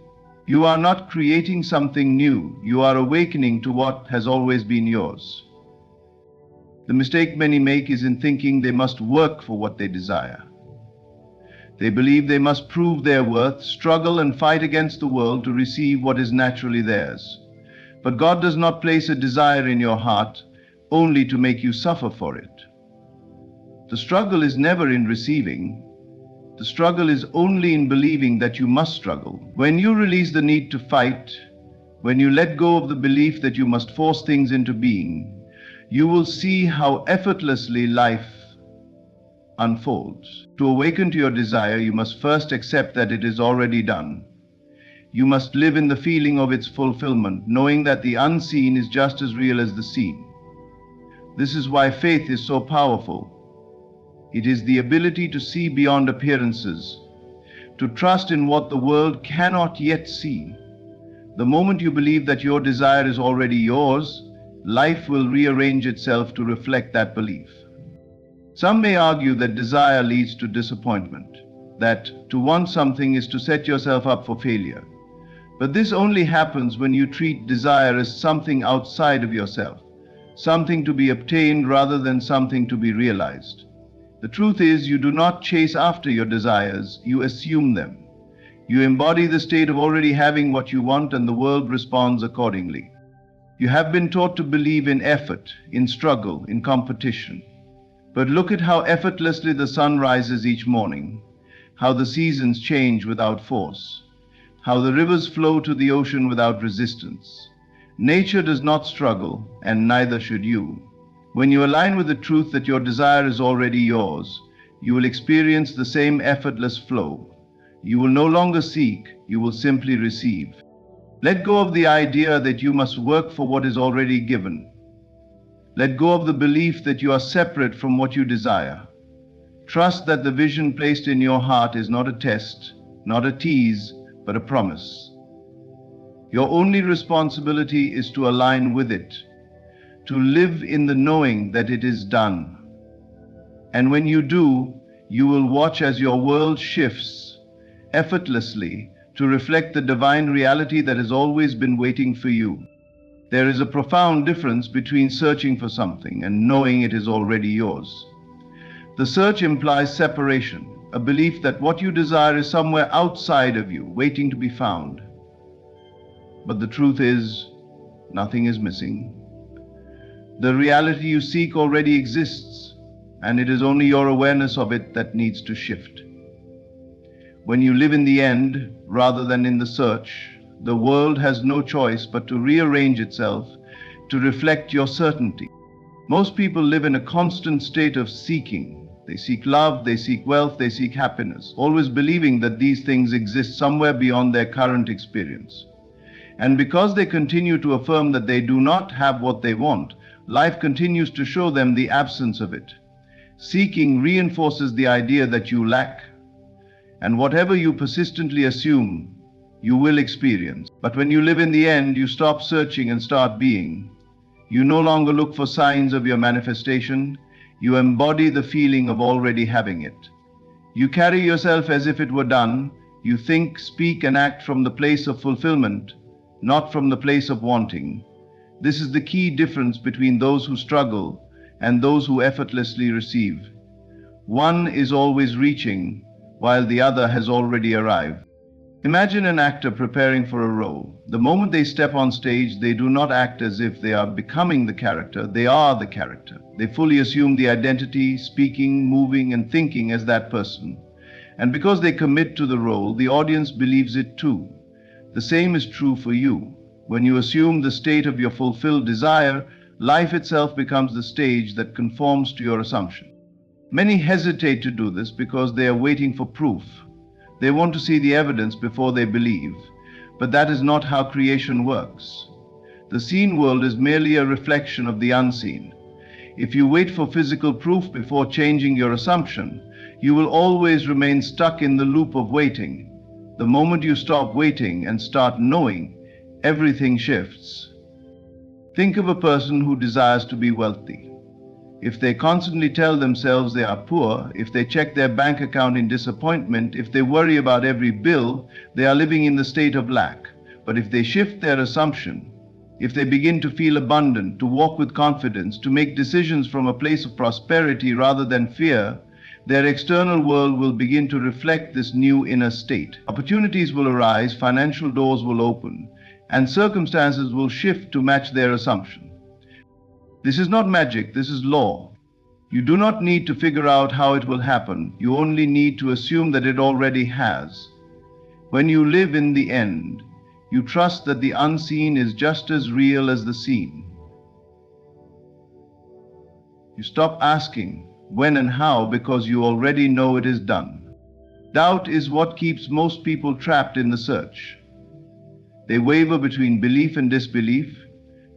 A: You are not creating something new. You are awakening to what has always been yours. The mistake many make is in thinking they must work for what they desire. They believe they must prove their worth, struggle and fight against the world to receive what is naturally theirs. But God does not place a desire in your heart only to make you suffer for it. The struggle is never in receiving. The struggle is only in believing that you must struggle. When you release the need to fight, when you let go of the belief that you must force things into being, you will see how effortlessly life unfolds. To awaken to your desire, you must first accept that it is already done. You must live in the feeling of its fulfillment, knowing that the unseen is just as real as the seen. This is why faith is so powerful. It is the ability to see beyond appearances, to trust in what the world cannot yet see. The moment you believe that your desire is already yours, life will rearrange itself to reflect that belief. Some may argue that desire leads to disappointment. that to want something is to set yourself up for failure. But this only happens when you treat desire as something outside of yourself, something to be obtained rather than something to be realized. The truth is, you do not chase after your desires, you assume them. You embody the state of already having what you want, and the world responds accordingly. You have been taught to believe in effort, in struggle, in competition. But look at how effortlessly the sun rises each morning, how the seasons change without force, how the rivers flow to the ocean without resistance. Nature does not struggle, and neither should you. When you align with the truth that your desire is already yours, you will experience the same effortless flow. You will no longer seek, you will simply receive. Let go of the idea that you must work for what is already given. Let go of the belief that you are separate from what you desire. Trust that the vision placed in your heart is not a test, not a tease, but a promise. Your only responsibility is to align with it, to live in the knowing that it is done. And when you do, you will watch as your world shifts effortlessly to reflect the divine reality that has always been waiting for you. There is a profound difference between searching for something and knowing it is already yours. The search implies separation, a belief that what you desire is somewhere outside of you, waiting to be found. But the truth is, nothing is missing. The reality you seek already exists, and it is only your awareness of it that needs to shift. When you live in the end rather than in the search, the world has no choice but to rearrange itself to reflect your certainty. Most people live in a constant state of seeking. They seek love, they seek wealth, they seek happiness, always believing that these things exist somewhere beyond their current experience. And because they continue to affirm that they do not have what they want, life continues to show them the absence of it. Seeking reinforces the idea that you lack, and whatever you persistently assume, you will experience. But when you live in the end, you stop searching and start being. You no longer look for signs of your manifestation. You embody the feeling of already having it. You carry yourself as if it were done. You think, speak, and act from the place of fulfillment, not from the place of wanting. This is the key difference between those who struggle and those who effortlessly receive. One is always reaching, while the other has already arrived. Imagine an actor preparing for a role. The moment they step on stage, they do not act as if they are becoming the character, they are the character. They fully assume the identity, speaking, moving, and thinking as that person. And because they commit to the role, the audience believes it too. The same is true for you. When you assume the state of your fulfilled desire, life itself becomes the stage that conforms to your assumption. Many hesitate to do this because they are waiting for proof. They want to see the evidence before they believe. But that is not how creation works. The seen world is merely a reflection of the unseen. If you wait for physical proof before changing your assumption, you will always remain stuck in the loop of waiting. The moment you stop waiting and start knowing, everything shifts. Think of a person who desires to be wealthy. If they constantly tell themselves they are poor, if they check their bank account in disappointment, if they worry about every bill, they are living in the state of lack. But if they shift their assumption, if they begin to feel abundant, to walk with confidence, to make decisions from a place of prosperity rather than fear, their external world will begin to reflect this new inner state. Opportunities will arise, financial doors will open, and circumstances will shift to match their assumption. This is not magic, this is law. You do not need to figure out how it will happen. You only need to assume that it already has. When you live in the end, you trust that the unseen is just as real as the seen. You stop asking when and how because you already know it is done. Doubt is what keeps most people trapped in the search. They waver between belief and disbelief,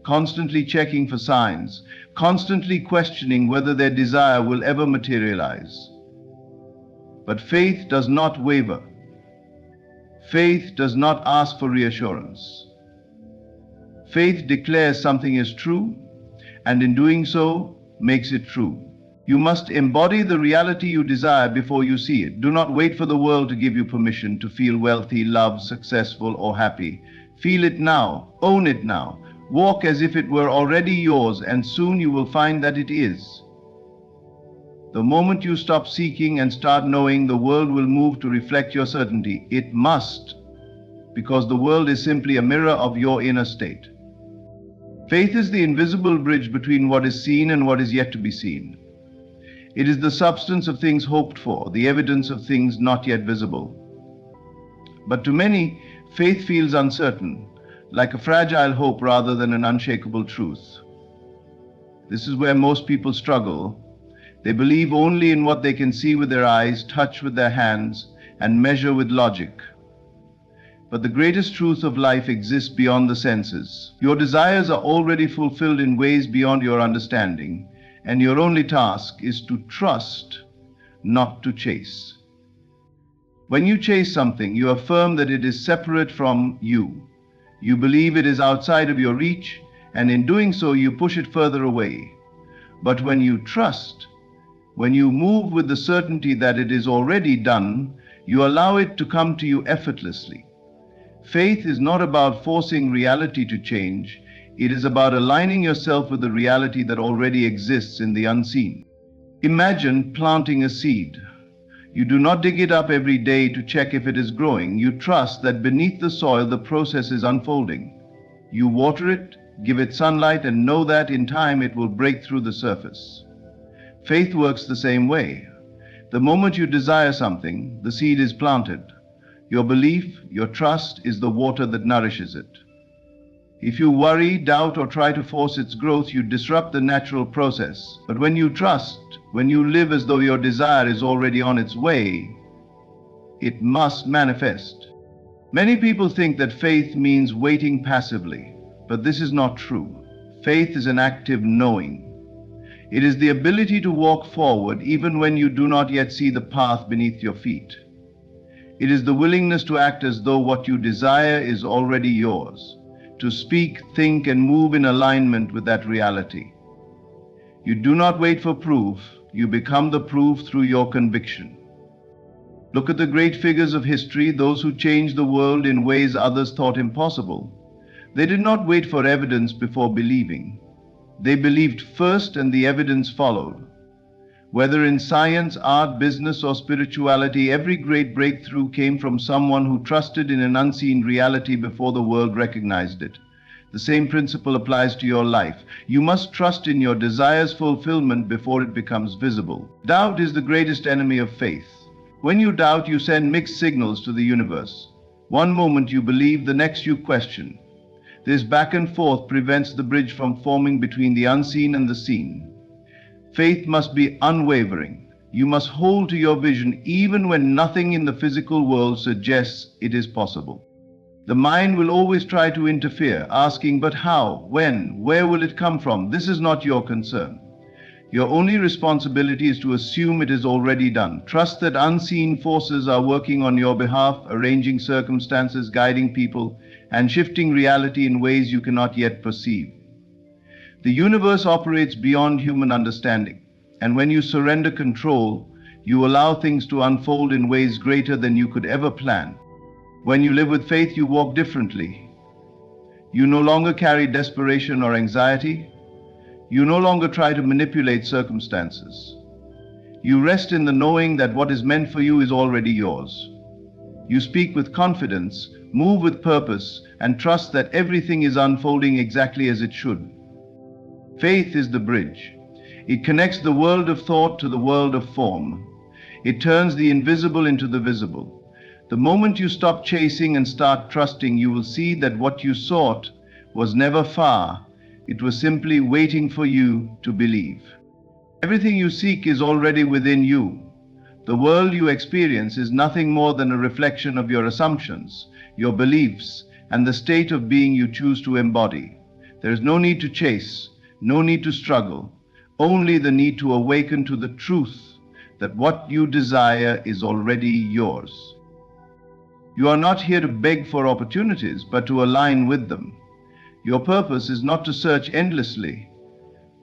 A: constantly checking for signs, constantly questioning whether their desire will ever materialize. But faith does not waver. Faith does not ask for reassurance. Faith declares something is true, and in doing so, makes it true. You must embody the reality you desire before you see it. Do not wait for the world to give you permission to feel wealthy, loved, successful, or happy. Feel it now. Own it now. Walk as if it were already yours, and soon you will find that it is. The moment you stop seeking and start knowing, the world will move to reflect your certainty. It must, because the world is simply a mirror of your inner state. Faith is the invisible bridge between what is seen and what is yet to be seen. It is the substance of things hoped for, the evidence of things not yet visible. But to many, faith feels uncertain, like a fragile hope rather than an unshakable truth. This is where most people struggle. They believe only in what they can see with their eyes, touch with their hands, and measure with logic. But the greatest truth of life exists beyond the senses. Your desires are already fulfilled in ways beyond your understanding, and your only task is to trust, not to chase. When you chase something, you affirm that it is separate from you. You believe it is outside of your reach, and in doing so, you push it further away. But when you trust, when you move with the certainty that it is already done, you allow it to come to you effortlessly. Faith is not about forcing reality to change. It is about aligning yourself with the reality that already exists in the unseen. Imagine planting a seed. You do not dig it up every day to check if it is growing. You trust that beneath the soil the process is unfolding. You water it, give it sunlight, and know that in time it will break through the surface. Faith works the same way. The moment you desire something, the seed is planted. Your belief, your trust is the water that nourishes it. If you worry, doubt, or try to force its growth, you disrupt the natural process. But when you trust, when you live as though your desire is already on its way, it must manifest. Many people think that faith means waiting passively, but this is not true. Faith is an active knowing. It is the ability to walk forward even when you do not yet see the path beneath your feet. It is the willingness to act as though what you desire is already yours, to speak, think, and move in alignment with that reality. You do not wait for proof, you become the proof through your conviction. Look at the great figures of history, those who changed the world in ways others thought impossible. They did not wait for evidence before believing. They believed first and the evidence followed. Whether in science, art, business, or spirituality, every great breakthrough came from someone who trusted in an unseen reality before the world recognized it. The same principle applies to your life. You must trust in your desire's fulfillment before it becomes visible. Doubt is the greatest enemy of faith. When you doubt, you send mixed signals to the universe. One moment you believe, the next you question. This back and forth prevents the bridge from forming between the unseen and the seen. Faith must be unwavering. You must hold to your vision even when nothing in the physical world suggests it is possible. The mind will always try to interfere, asking, but how, when, where will it come from? This is not your concern. Your only responsibility is to assume it is already done. Trust that unseen forces are working on your behalf, arranging circumstances, guiding people, and shifting reality in ways you cannot yet perceive. The universe operates beyond human understanding, and when you surrender control, you allow things to unfold in ways greater than you could ever plan. When you live with faith, you walk differently. You no longer carry desperation or anxiety. You no longer try to manipulate circumstances. You rest in the knowing that what is meant for you is already yours. You speak with confidence, move with purpose, and trust that everything is unfolding exactly as it should. Faith is the bridge. It connects the world of thought to the world of form. It turns the invisible into the visible. The moment you stop chasing and start trusting, you will see that what you sought was never far. It was simply waiting for you to believe. Everything you seek is already within you. The world you experience is nothing more than a reflection of your assumptions, your beliefs, and the state of being you choose to embody. There is no need to chase, no need to struggle, only the need to awaken to the truth that what you desire is already yours. You are not here to beg for opportunities, but to align with them. Your purpose is not to search endlessly,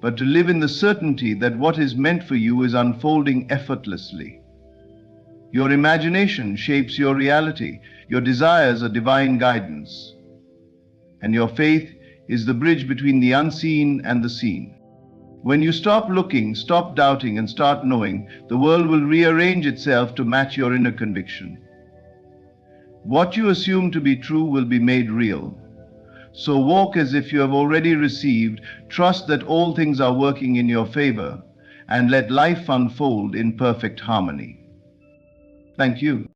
A: but to live in the certainty that what is meant for you is unfolding effortlessly. Your imagination shapes your reality, your desires are divine guidance, and your faith is the bridge between the unseen and the seen. When you stop looking, stop doubting, and start knowing, the world will rearrange itself to match your inner conviction. What you assume to be true will be made real. So walk as if you have already received, trust that all things are working in your favor, and let life unfold in perfect harmony. Thank you.